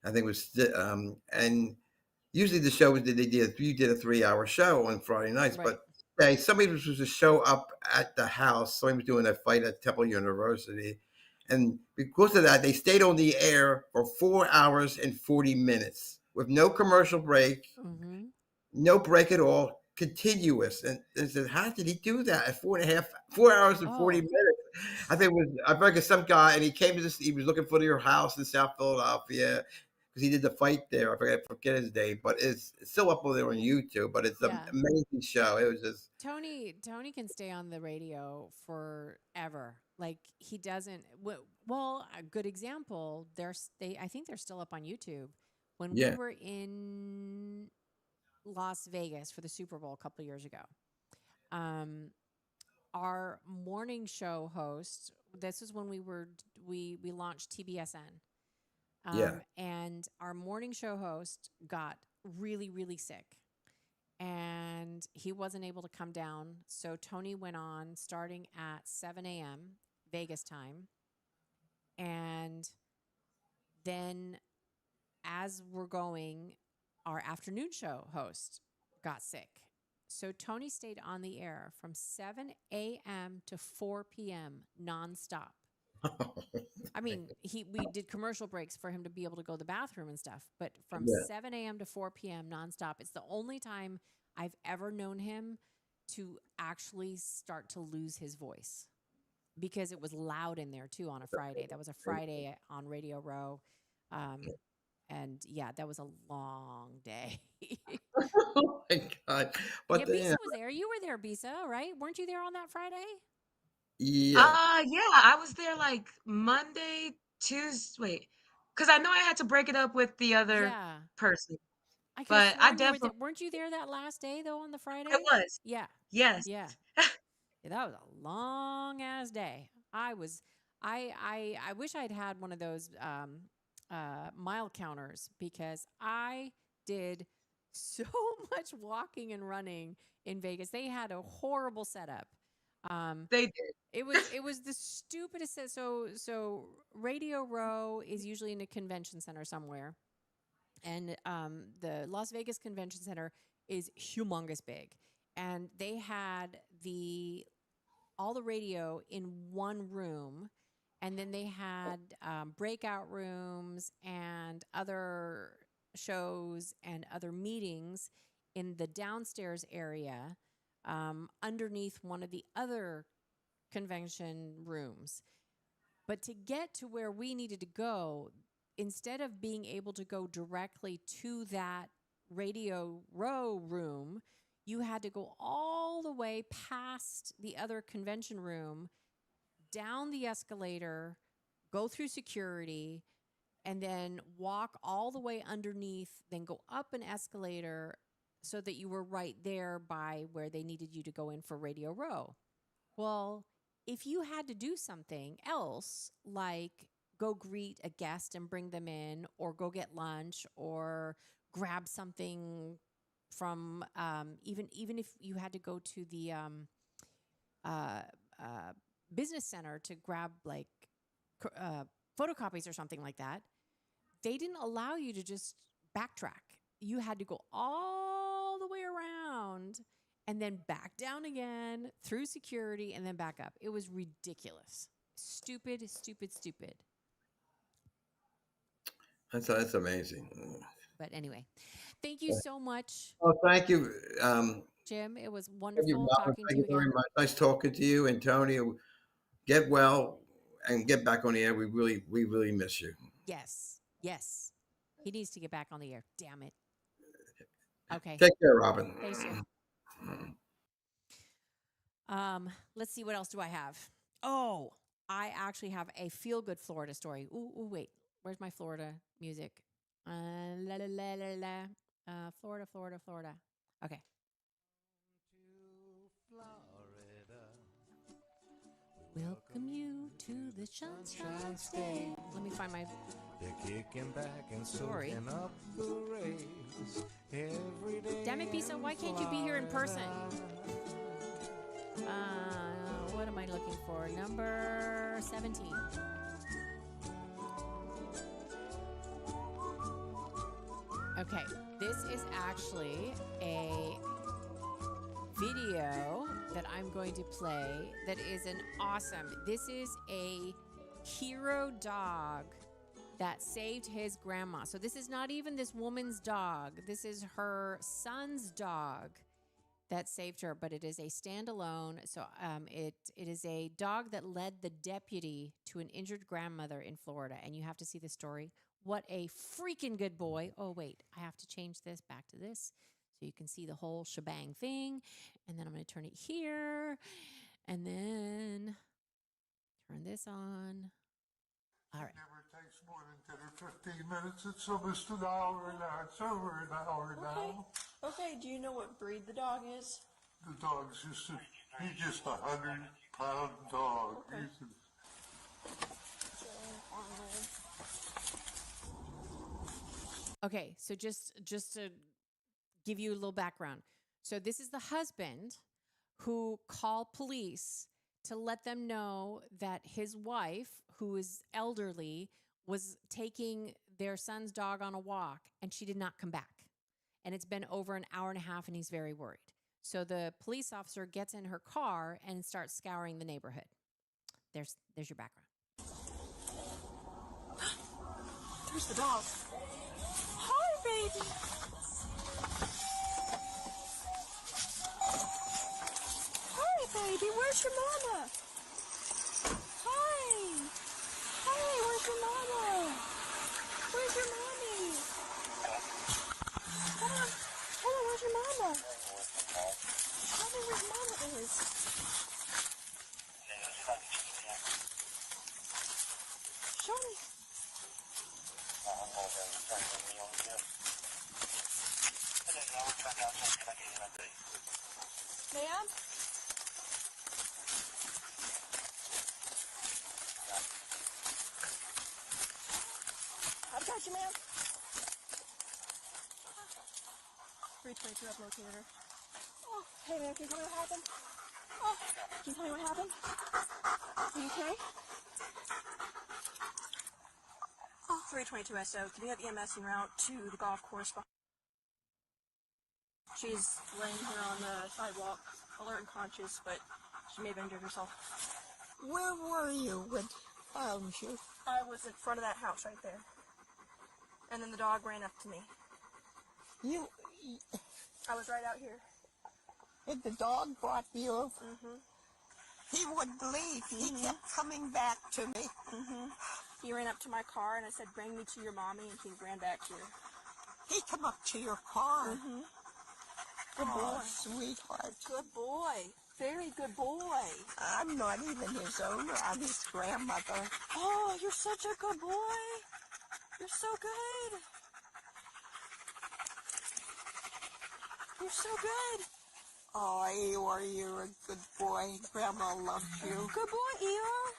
I think it was, and usually the show was you did a 3-hour show on Friday nights, Right. but somebody was supposed to show up at the house. Somebody was doing a fight at Temple University, and because of that, they stayed on the air for 4 hours and 40 minutes with no commercial break, Mm-hmm. no break at all, continuous. And they said, how did he do that at 4 hours and 40 Oh. minutes? I think it was some guy, and he came to he was looking for your house in South Philadelphia because he did the fight there. I forget his name, but it's still up there on YouTube. But it's an amazing show. It was just Tony can stay on the radio forever. Like he doesn't. Well, a good example. I think they're still up on YouTube. When we were in Las Vegas for the Super Bowl a couple of years ago, our morning show host. This is when we launched TBSN. And our morning show host got really, really sick. And he wasn't able to come down. So Tony went on starting at 7 a.m. Vegas time. And then as we're going, our afternoon show host got sick. So Tony stayed on the air from 7 a.m. to 4 p.m. nonstop. I mean, we did commercial breaks for him to be able to go to the bathroom and stuff, but from Yeah. 7 a.m. to 4 p.m. nonstop. It's the only time I've ever known him to actually start to lose his voice because it was loud in there too on a Friday. That was a Friday on Radio Row. And yeah, that was a long day. Oh my God. Yeah, But Bisa was there. You were there, Bisa, right? Weren't you there on that Friday? yeah, Yeah, I was there like Monday, Tuesday. Wait, because I know I had to break it up with the other Yeah. person, I could have but I sworn you were there. definitely Weren't you there that last day though on the I Friday? was. Yeah. Yes. Yeah. Yeah, that was a long ass day. I wish I'd had one of those mile counters because I did so much walking and running in Vegas. They had a horrible setup. They did. It was the stupidest so Radio Row is usually in a convention center somewhere. And the Las Vegas Convention Center is humongous big. And they had all the radio in one room, and then they had breakout rooms and other shows and other meetings in the downstairs area underneath one of the other convention rooms. But to get to where we needed to go, instead of being able to go directly to that Radio Row room, you had to go all the way past the other convention room, down the escalator, go through security, and then walk all the way underneath, then go up an escalator so that you were right there by where they needed you to go in for Radio Row. Well, if you had to do something else, like go greet a guest and bring them in, or go get lunch, or grab something from even if you had to go to the uh, uh, business center to grab like photocopies or something like that, they didn't allow you to just backtrack. You had to go all the way around and then back down again through security and then back up. It was ridiculous. Stupid, stupid, stupid. that's amazing. But anyway, thank you so much, Oh, thank you. Jim. It was Thank you, wonderful Robin. talking to Thank you you very again. much. Nice talking to you. And Tony, get well and get back on the air. We really miss you. Yes, yes. He needs to get back on the air. Damn it. Okay. Take care, Robin. Thanks, Jim. Let's see, what else do I have? Oh, I actually have a feel good Florida story. Wait. Where's my Florida music? La la la la la. Florida, Florida, Florida. Okay. Welcome you to the Sunshine State. Let me find my They're kicking back and story. soaking up the rays every day. Damn it, Bisa, why can't you be here in person? What am I looking for? Number 17. Okay, this is actually a video that I'm going to play that is an awesome. This is a hero dog that saved his grandma. So this is not even this woman's dog. This is her son's dog that saved her, but it is a standalone. So it is a dog that led the deputy to an injured grandmother in Florida, and you have to see the story. What a freaking good boy. Oh, wait, I have to change this back to this so you can see the whole shebang thing. And then I'm going to turn it here and then turn this on. All right. It never takes more than 10 or 15 minutes. It's almost an hour now. It's over an hour now. Okay, do you know what breed the dog is? The dog's he's just a 100-pound dog. Okay. Okay, so just to give you a little background. So this is the husband who called police to let them know that his wife, who is elderly, was taking their son's dog on a walk and she did not come back. And it's been over an hour and a half and he's very worried. So the police officer gets in her car and starts scouring the neighborhood. There's your background. Where's the dog? Hi, baby. Hi, baby. Where's your mama? Hi. Hi, where's your mama? Where's your mommy? Hold on. Hold on, where's your mama? Tell me where mama is. Show me. Ma'am? I've got you, ma'am. 322, I've located her. Oh, hey, ma'am, can you tell me what happened? Oh, can you tell me what happened? Are you okay? Oh, 322 SO, can you have EMS en route to the golf course? She's laying here on the sidewalk, alert and conscious, but she may have injured herself. Where were you when found you? I was in front of that house right there. And then the dog ran up to me. I was right out here. And the dog brought you over? Mm-hmm. He wouldn't leave. He kept coming back to me. Mm-hmm. He ran up to my car and I said, bring me to your mommy, and he ran back here. He come up to your car? Mm-hmm. Good boy. Sweetheart. Good boy. Very good boy. I'm not even his owner. I'm his grandmother. Oh, you're such a good boy. You're so good. You're so good. Oh, Eeyore, you're a good boy. Grandma loves you. Good boy, Eeyore.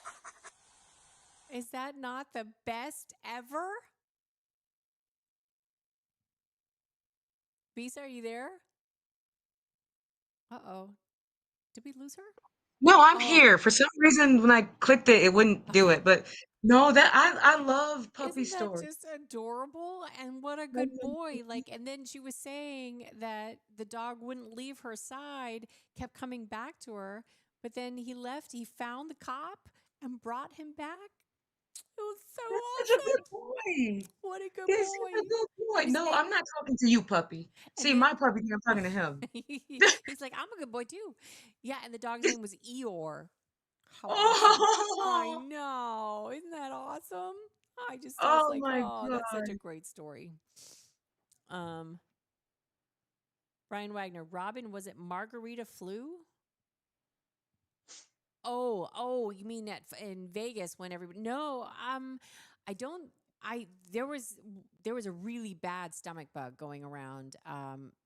Is that not the best ever? Bisa, are you there? Uh-oh. Did we lose her? No, I'm Oh, here. okay. For some reason, when I clicked it, it wouldn't do Okay. it. But no, that I love puppy Isn't that stories. just adorable? And what a good boy. Like, and then she was saying that the dog wouldn't leave her side, kept coming back to her, but then he left, he found the cop and brought him back. It was so That's such a awesome. good boy. What a good He's such a boy. good boy. His No, name, I'm not talking to you, puppy. and See, then my puppy, I'm talking to him. he's like, I'm a good boy too. Yeah, and the dog's name was Eeyore. How awesome. I Oh, know. Isn't that awesome? I was oh like, my oh, that's such a God. great story. Um, Brian Wagner, Robin, was it Margarita flu? Oh, you mean in Vegas when everybody? No, I don't. There was a really bad stomach bug going around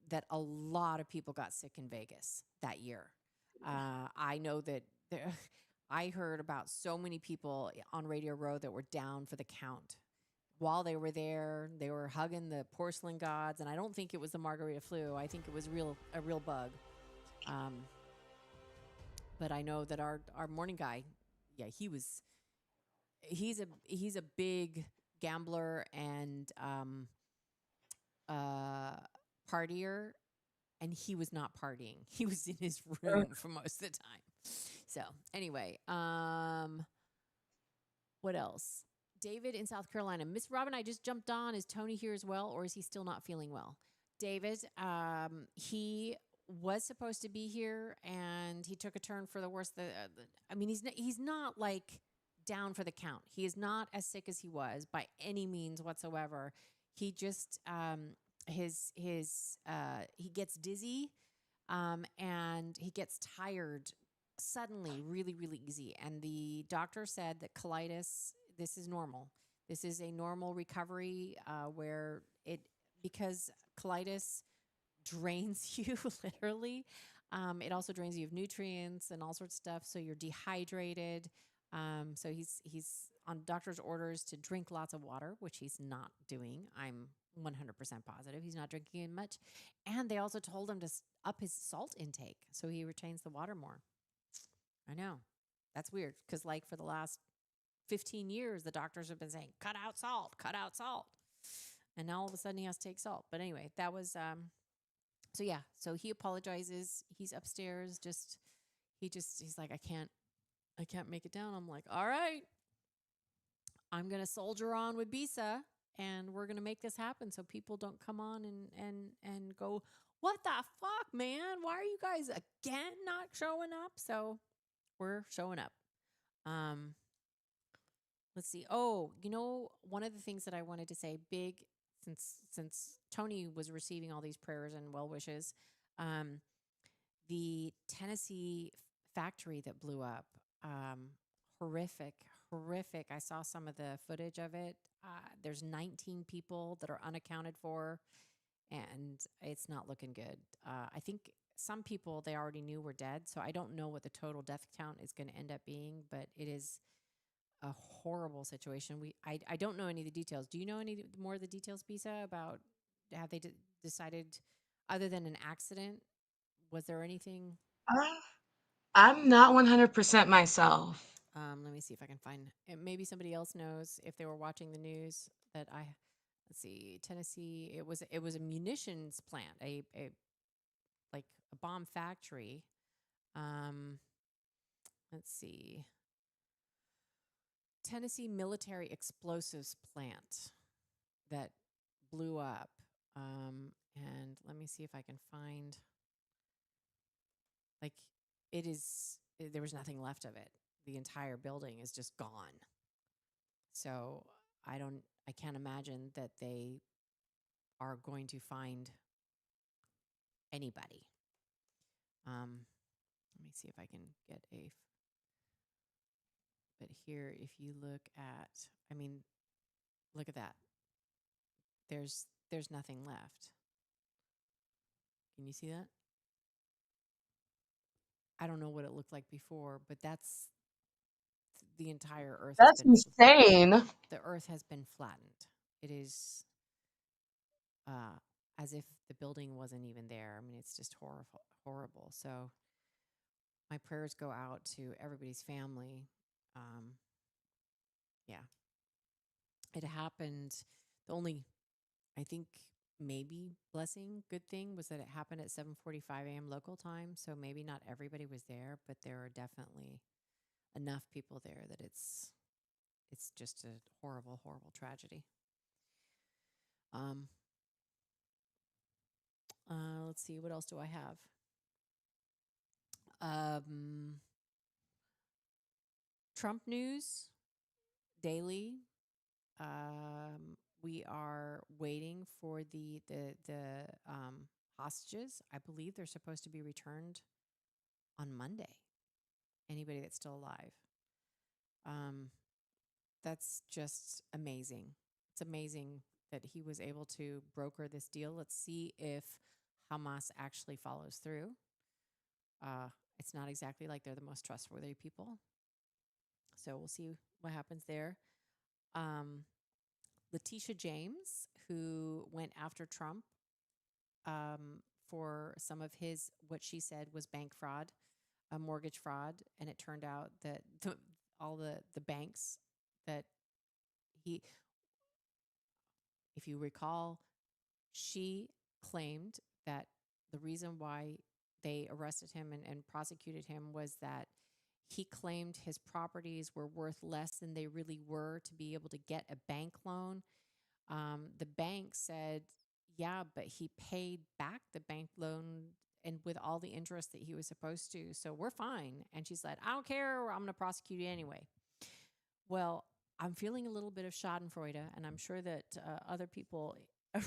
that a lot of people got sick in Vegas that year. I know that there, I heard about so many people on Radio Row that were down for the count. While they were there, they were hugging the porcelain gods, and I don't think it was the margarita flu. I think it was a real bug. Um, but I know that our morning guy, yeah, he's a big gambler and uh partier, and he was not partying. He was in his room for most of the time. So anyway, what else? David in South Carolina. Miss Robin, I just jumped on. Is Tony here as well, or is he still not feeling well? David, he was supposed to be here, and he took a turn for the worse. I mean, he's not like down for the count. He is not as sick as he was by any means whatsoever. He just he gets dizzy, and he gets tired suddenly, really, really easy. And the doctor said that colitis, this is normal. This is a normal recovery where because colitis drains you literally. It also drains you of nutrients and all sorts of stuff. So you're dehydrated. So he's on doctor's orders to drink lots of water, which he's not doing. I'm 100% positive he's not drinking it much. And they also told him to up his salt intake so he retains the water more. I know. That's weird because, like, for the last 15 years, the doctors have been saying, cut out salt, cut out salt. And now all of a sudden he has to take salt. But anyway, that was, so yeah. So he apologizes. He's upstairs. He's like, I can't make it down. I'm like, all right, I'm going to soldier on with Bisa. and we're going to make this happen so people don't come on and go, what the fuck, man? Why are you guys again not showing up? So we're showing up. Let's see. Oh, one of the things that I wanted to say, big, since Tony was receiving all these prayers and well wishes, um, the Tennessee factory that blew up, horrific, horrific. I saw some of the footage of it. There's 19 people that are unaccounted for, and it's not looking good. I think some people they already knew were dead, so I don't know what the total death count is going to end up being, but it is a horrible situation. I don't know any of the details. Do you know any more of the details, Bisa, about have they decided, other than an accident, was there anything? Uh, I'm not 100% myself. Let me see if I can find. Maybe somebody else knows if they were watching the news. That I let's see, Tennessee. It was a munitions plant, a like a bomb factory. Um, let's see, Tennessee military explosives plant that blew up. And let me see if I can find, like, there was nothing left of it. The entire building is just gone. So I can't imagine that they are going to find anybody. Let me see if I can get but here, if you look at, I mean, look at that. There's nothing left. Can you see that? I don't know what it looked like before, but that's the entire earth has That's been insane. the earth has been flattened. It is uh, as if the building wasn't even there. I mean, it's just horrible. So my prayers go out to everybody's family. Um, yeah, it happened. The only, I think, maybe blessing, good thing was that it happened at 7:45 a.m. local time. So maybe not everybody was there, but there are definitely enough people there that it's just a horrible, horrible tragedy. Um, let's see, what else do I have? Trump news daily. We are waiting for the hostages. I believe they're supposed to be returned on Monday. Anybody that's still alive. That's just amazing. It's amazing that he was able to broker this deal. Let's see if Hamas actually follows through. It's not exactly like they're the most trustworthy people. So we'll see what happens there. Letitia James, who went after Trump for some of his, what she said was bank fraud, mortgage fraud, and it turned out that all the banks that he, if you recall, she claimed that the reason why they arrested him and prosecuted him was that he claimed his properties were worth less than they really were to be able to get a bank loan. The bank said, yeah, but he paid back the bank loan and with all the interest that he was supposed to. So we're fine. And she said, I don't care. I'm going to prosecute you anyway. Well, I'm feeling a little bit of schadenfreude, and I'm sure that other people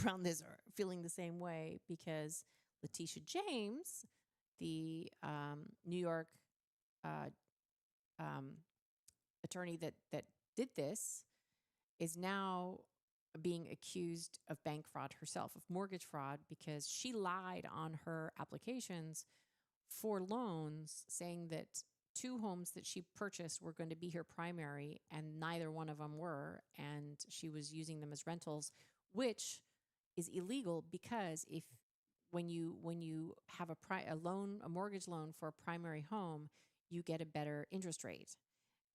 around this are feeling the same way because Letitia James, the New York uh, um, attorney that did this, is now being accused of bank fraud herself, of mortgage fraud, because she lied on her applications for loans, saying that two homes that she purchased were going to be her primary, and neither one of them were, and she was using them as rentals, which is illegal because if when you have a mortgage loan for a primary home, you get a better interest rate.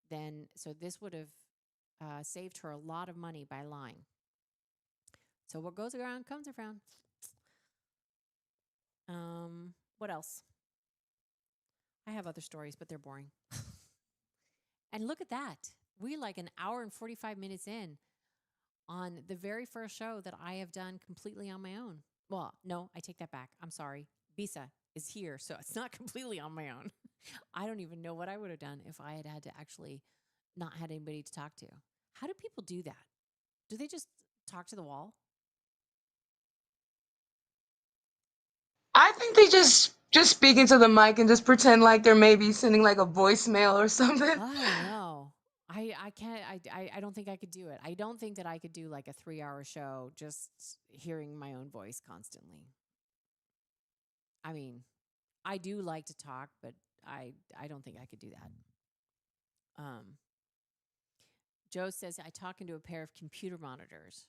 Then so this would have saved her a lot of money by lying. So what goes around comes around. What else? I have other stories, but they're boring. And look at that. We're like an hour and 45 minutes in. on the very first show that I have done completely on my own. Well, no, I take that back. I'm sorry. Bisa is here, so it's not completely on my own. I don't even know what I would have done if I had had to actually not had anybody to talk to. How do people do that? Do they just talk to the wall? I think they just speak into the mic and just pretend like they're maybe sending like a voicemail or something. I don't know. I can't I don't think I could do it. I don't think that I could do like a 3-hour show just hearing my own voice constantly. I mean, I do like to talk, but I don't think I could do that. Joe says I talk into a pair of computer monitors.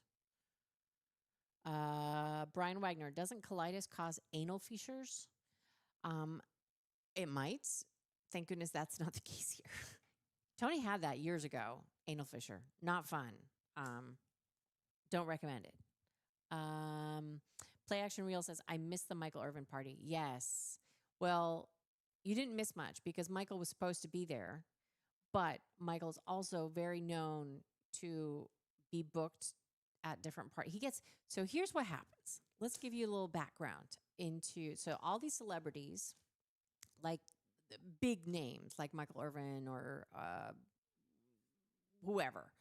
Brian Wagner, doesn't colitis cause anal fissures? Um, it might. Thank goodness that's not the case here. Tony had that years ago. Anal fissure, not fun. Um, don't recommend it. Play Action Reel says I missed the Michael Irvin party. Yes. Well, you didn't miss much because Michael was supposed to be there, but Michael's also very known to be booked at different parties. He gets so here's what happens. Let's give you a little background into so all these celebrities, like the big names like Michael Irvin or whoever,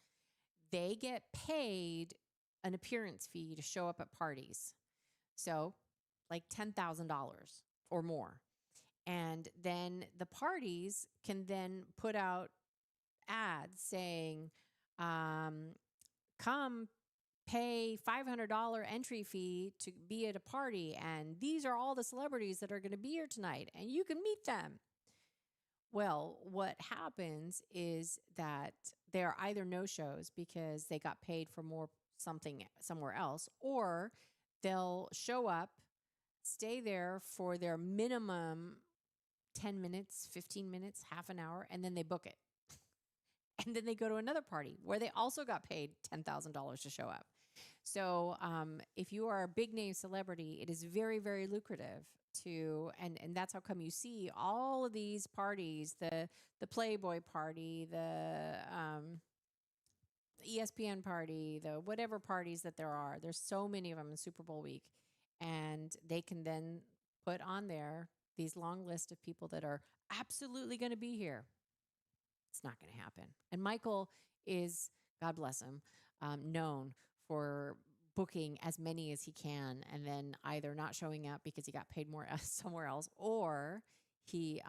they get paid an appearance fee to show up at parties. So, like $10,000 or more. And then the parties can then put out ads saying, come pay $500 entry fee to be at a party. And these are all the celebrities that are going to be here tonight. And you can meet them. Well, what happens is that there are either no shows because they got paid for more something somewhere else, or they'll show up, stay there for their minimum 10 minutes, 15 minutes, half an hour, and then they book it. And then they go to another party where they also got paid $10,000 to show up. So if you are a big name celebrity, it is very, very lucrative to, and that's how come you see all of these parties, the Playboy party, the ESPN party, the whatever parties that there are. There's so many of them in Super Bowl week, and they can then put on there these long list of people that are absolutely going to be here. It's not going to happen. And Michael is, God bless him, known for booking as many as he can and then either not showing up because he got paid more somewhere else, or he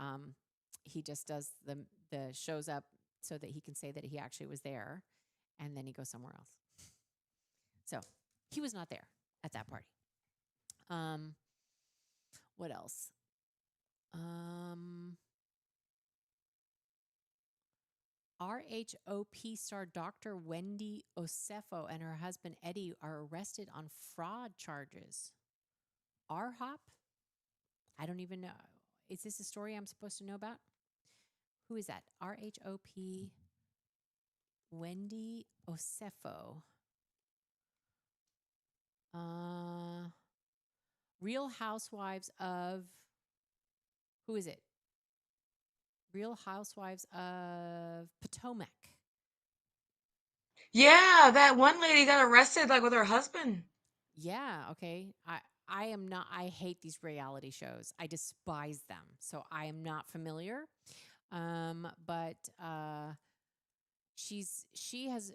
just does the shows up so that he can say that he actually was there, and then he goes somewhere else. So he was not there at that party. What else? RHOP star Dr. Wendy Osefo and her husband Eddie are arrested on fraud charges. RHOP? I don't even know. Is this a story I'm supposed to know about? Who is that? RHOP Wendy Osefo. Real Housewives of... Who is it? Real Housewives of Potomac. Yeah, that one lady got arrested like with her husband. Yeah, okay. I am not I hate these reality shows. I despise them. So I am not familiar. But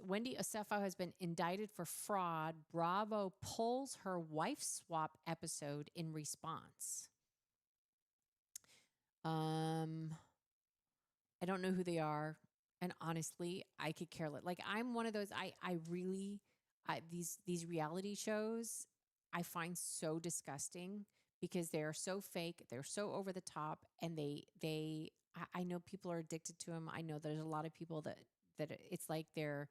Wendy Osefo has been indicted for fraud. Bravo pulls her wife swap episode in response. I don't know who they are, and honestly, I could care less. Like I'm one of those. I really these reality shows I find so disgusting because they are so fake. They're so over the top, and I know people are addicted to them. I know there's a lot of people that it's like their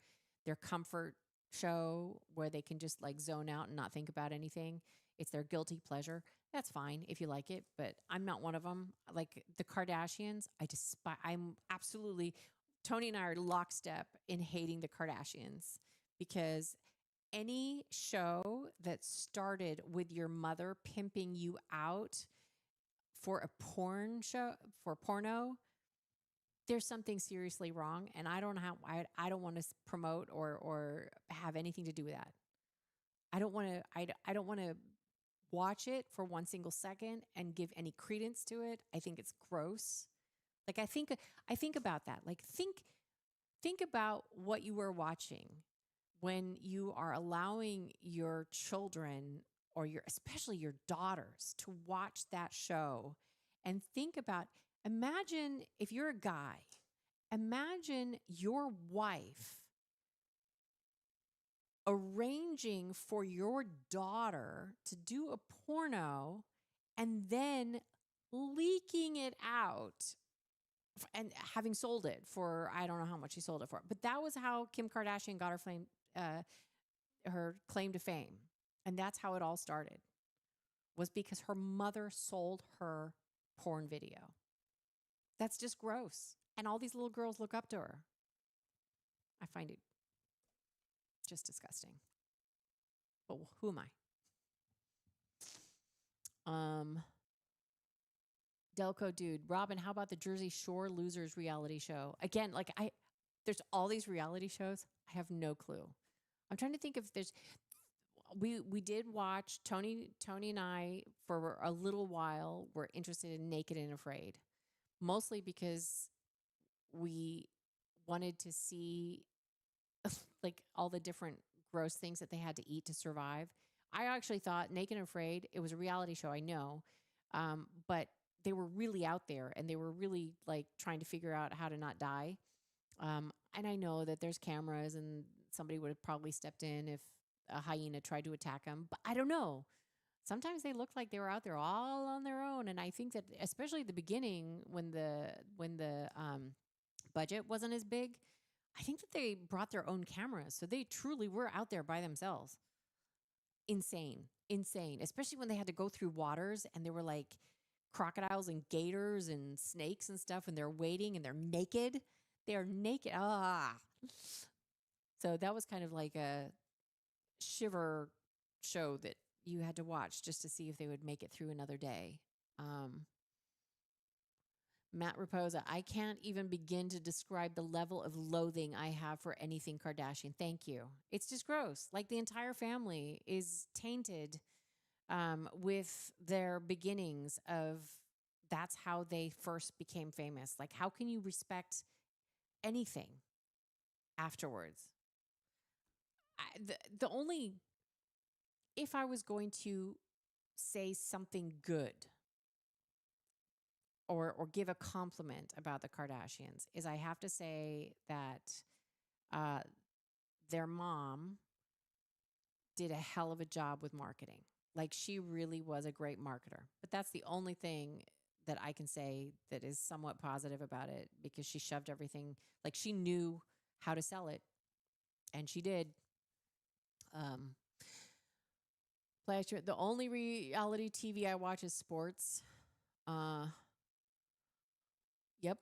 comfort show where they can just like zone out and not think about anything. It's their guilty pleasure. That's fine if you like it, but I'm not one of them. Like the Kardashians, I despise. I'm absolutely Tony and I are lockstep in hating the Kardashians because any show that started with your mother pimping you out for a porn show for porno, there's something seriously wrong, and I don't know how. I don't want to promote or have anything to do with that. I don't want to. I don't want to watch it for one single second and give any credence to it. I think it's gross. Like I think about that. Like think about what you were watching when you are allowing your children or your especially your daughters to watch that show and think about imagine if you're a guy, imagine your wife arranging for your daughter to do a porno and then leaking it out and having sold it for I don't know how much she sold it for, but that was how Kim Kardashian got her claim to fame, and that's how it all started. Was because her mother sold her porn video. That's just gross, and all these little girls look up to her. I find it just disgusting. But who am I? Delco dude, Robin, how about the Jersey Shore Losers reality show? Again, like there's all these reality shows. I have no clue. I'm trying to think if there's we did watch Tony and I for a little while were interested in Naked and Afraid. Mostly because we wanted to see like all the different gross things that they had to eat to survive. I actually thought Naked and Afraid, it was a reality show, I know. But they were really out there and they were really like trying to figure out how to not die. And I know that there's cameras and somebody would have probably stepped in if a hyena tried to attack them, but I don't know. Sometimes they looked like they were out there all on their own. And I think that especially at the beginning when the budget wasn't as big, I think that they brought their own cameras. So they truly were out there by themselves. Insane, especially when they had to go through waters and there were like crocodiles and gators and snakes and stuff, and they're waiting and they're naked. They're naked. So that was kind of like a shiver show that you had to watch just to see if they would make it through another day. Matt Raposa, I can't even begin to describe the level of loathing I have for anything Kardashian. Thank you. It's just gross. Like the entire family is tainted with their beginnings of that's how they first became famous. Like, how can you respect anything afterwards? The only, if I was going to say something good or give a compliment about the Kardashians, is I have to say that their mom did a hell of a job with marketing. Like she really was a great marketer. But that's the only thing that I can say that is somewhat positive about it, because she shoved everything, like she knew how to sell it, and she did. The only reality TV I watch is sports. Yep.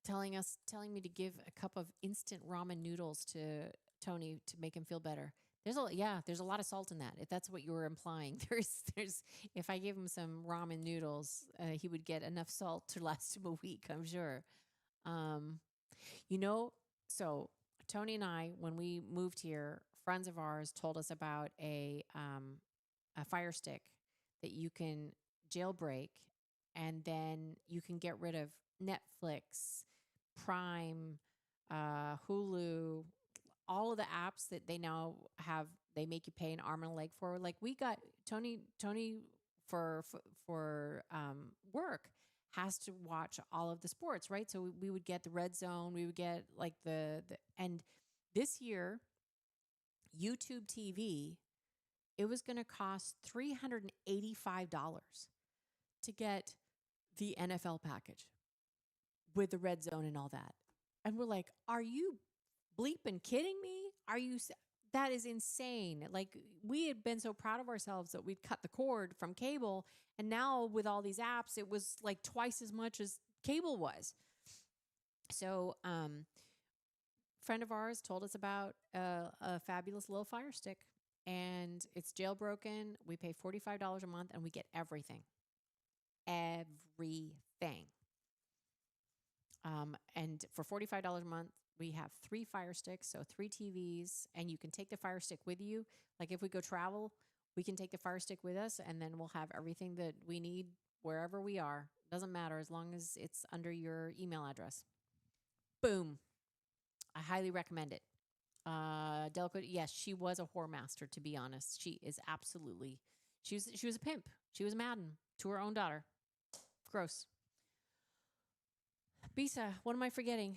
Telling me to give a cup of instant ramen noodles to Tony to make him feel better. There's a lot of salt in that. If that's what you were implying, there's if I gave him some ramen noodles, he would get enough salt to last him a week, I'm sure. So Tony and I, when we moved here, friends of ours told us about a Fire Stick that you can jailbreak, and then you can get rid of Netflix, Prime, Hulu, all of the apps that they now have. They make you pay an arm and a leg for. Like we got Tony for work has to watch all of the sports, right? So we would get the Red Zone, we would get like and this year YouTube TV, it was going to cost $385 to get the NFL package with the Red Zone and all that. And we're like, are you bleeping kidding me? That is insane. Like we had been so proud of ourselves that we'd cut the cord from cable. And now with all these apps, it was like twice as much as cable was. So, friend of ours told us about a fabulous little Fire Stick, and it's jailbroken. We pay $45 a month and we get everything. everything. And for $45 a month, we have 3 Fire Sticks, so 3 TVs, and you can take the Fire Stick with you. Like if we go travel, we can take the Fire Stick with us, and then we'll have everything that we need wherever we are. Doesn't matter as long as it's under your email address. Boom. I highly recommend it. Delco, yes, she was a whore master, to be honest. She is absolutely, she was a pimp. She was a madam to her own daughter. Gross. Bisa, what am I forgetting?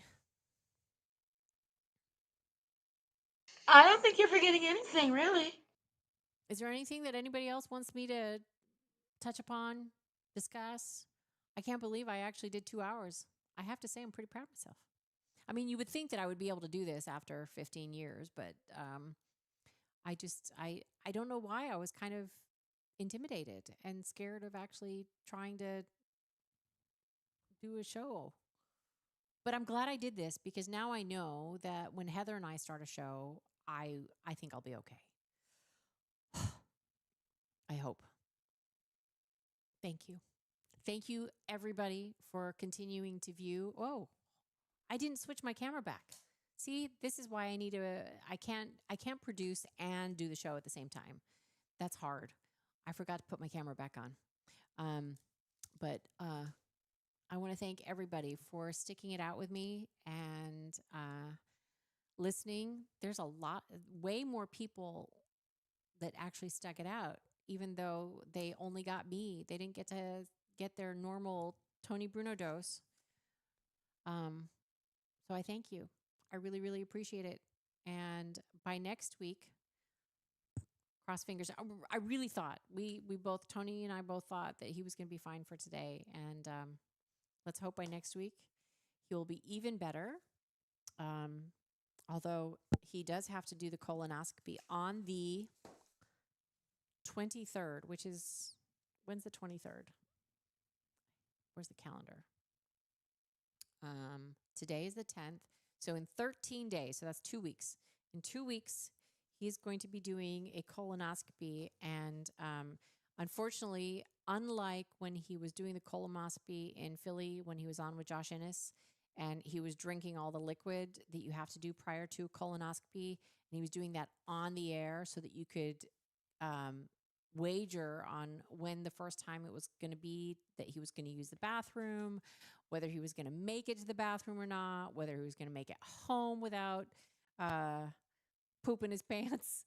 I don't think you're forgetting anything, really. Is there anything that anybody else wants me to touch upon, discuss? I can't believe I actually did 2 hours. I have to say, I'm pretty proud of myself. I mean, you would think that I would be able to do this after 15 years, but I don't know why I was kind of intimidated and scared of actually trying to do a show. But I'm glad I did this because now I know that when Heather and I start a show, I think I'll be okay. I hope. Thank you. Thank you, everybody, for continuing to view. Oh, I didn't switch my camera back. See, this is why I need to. I can't produce and do the show at the same time. That's hard. I forgot to put my camera back on. But I want to thank everybody for sticking it out with me and listening. There's a lot, way more people that actually stuck it out, even though they only got me. They didn't get to get their normal Tony Bruno dose. So I thank you. I really, really appreciate it. And by next week, cross fingers. I really thought we both, Tony and I both thought that he was going to be fine for today. And let's hope by next week he will be even better. Although he does have to do the colonoscopy on the 23rd, which is, when's the 23rd? Where's the calendar? Today is the 10th. So in 13 days, so that's 2 weeks. In 2 weeks, he's going to be doing a colonoscopy. And unfortunately, unlike when he was doing the colonoscopy in Philly, when he was on with Josh Ennis, and he was drinking all the liquid that you have to do prior to a colonoscopy, and he was doing that on the air so that you could wager on when the first time it was going to be that he was going to use the bathroom, whether he was going to make it to the bathroom or not, whether he was going to make it home without pooping his pants.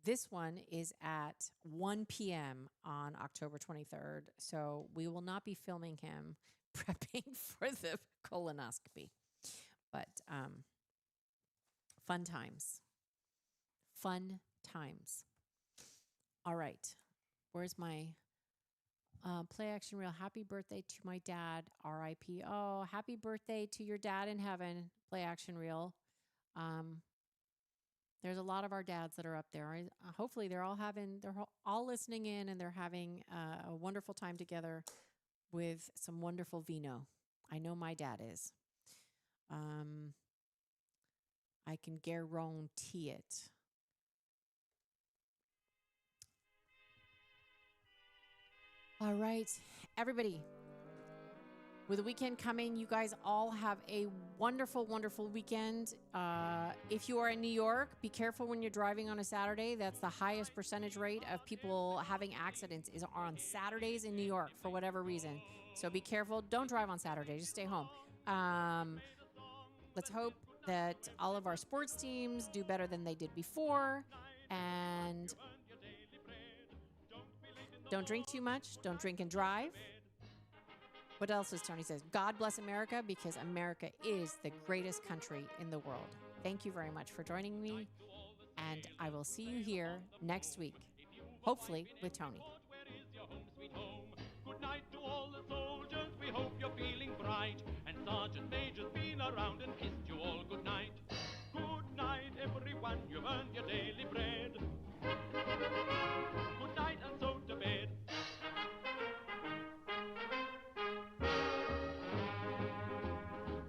This one is at 1 p.m. on October 23rd, so we will not be filming him prepping for the colonoscopy. But fun times. Fun times. All right. Where's my play action reel? Happy birthday to my dad, R.I.P. Oh, happy birthday to your dad in heaven, play action reel. There's a lot of our dads that are up there. Hopefully they're all listening in and they're having a wonderful time together with some wonderful vino. I know my dad is. I can guarantee it. All right, everybody. With the weekend coming, you guys all have a wonderful, wonderful weekend. If you are in New York, be careful when you're driving on a Saturday. That's the highest percentage rate of people having accidents are on Saturdays in New York for whatever reason. So be careful. Don't drive on Saturday. Just stay home. Let's hope that all of our sports teams do better than they did before. And don't drink too much. Don't drink and drive. What else does Tony says? God bless America, because America is the greatest country in the world. Thank you very much for joining me, and I will see you here next week, hopefully with Tony. Good night to all the soldiers, we hope you're feeling bright, and Sergeant Major's been around and kissed you all good night. Good night, everyone, you've earned your daily bread. Good night, and so to bed.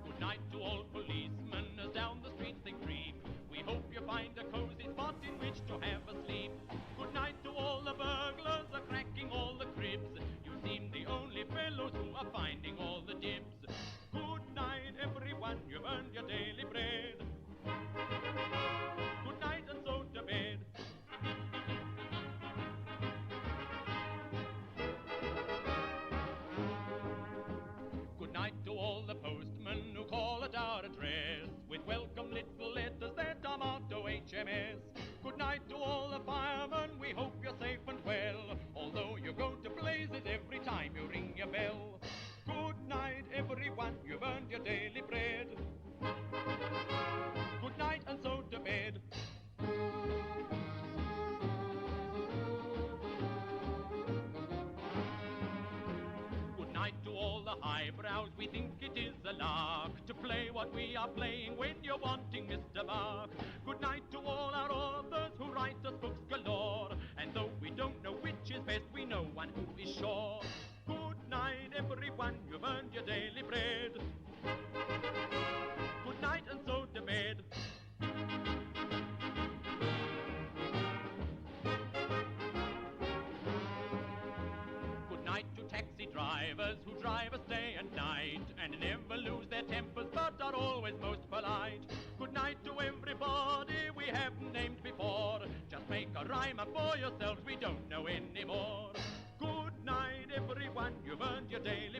Good night to all policemen as down the streets they creep. We hope you find a cozy spot in which to have a sleep. Good night to all the burglars, cracking all the cribs. our address with welcome little letters that are marked OHMS. Good night to all the firemen, we hope you're safe and well, although you go to blazes every time you ring your bell. Good night everyone, you've earned your daily bread. Good night and so to bed. Good night to all the highbrows, we think it is a lark to play what we are playing when you're wanting Mr. Mark. Good night to all our authors who write us books galore, and though we don't know which is best, we know one who is sure. Good night everyone, you've earned your daily bread. Good night and so to bed. Good night to taxi drivers who drive us day and night and never lose their tempers but are always most polite. Good night to everybody we haven't named before. Just make a rhyme up for yourselves, we don't know anymore. Good night everyone, you've earned your daily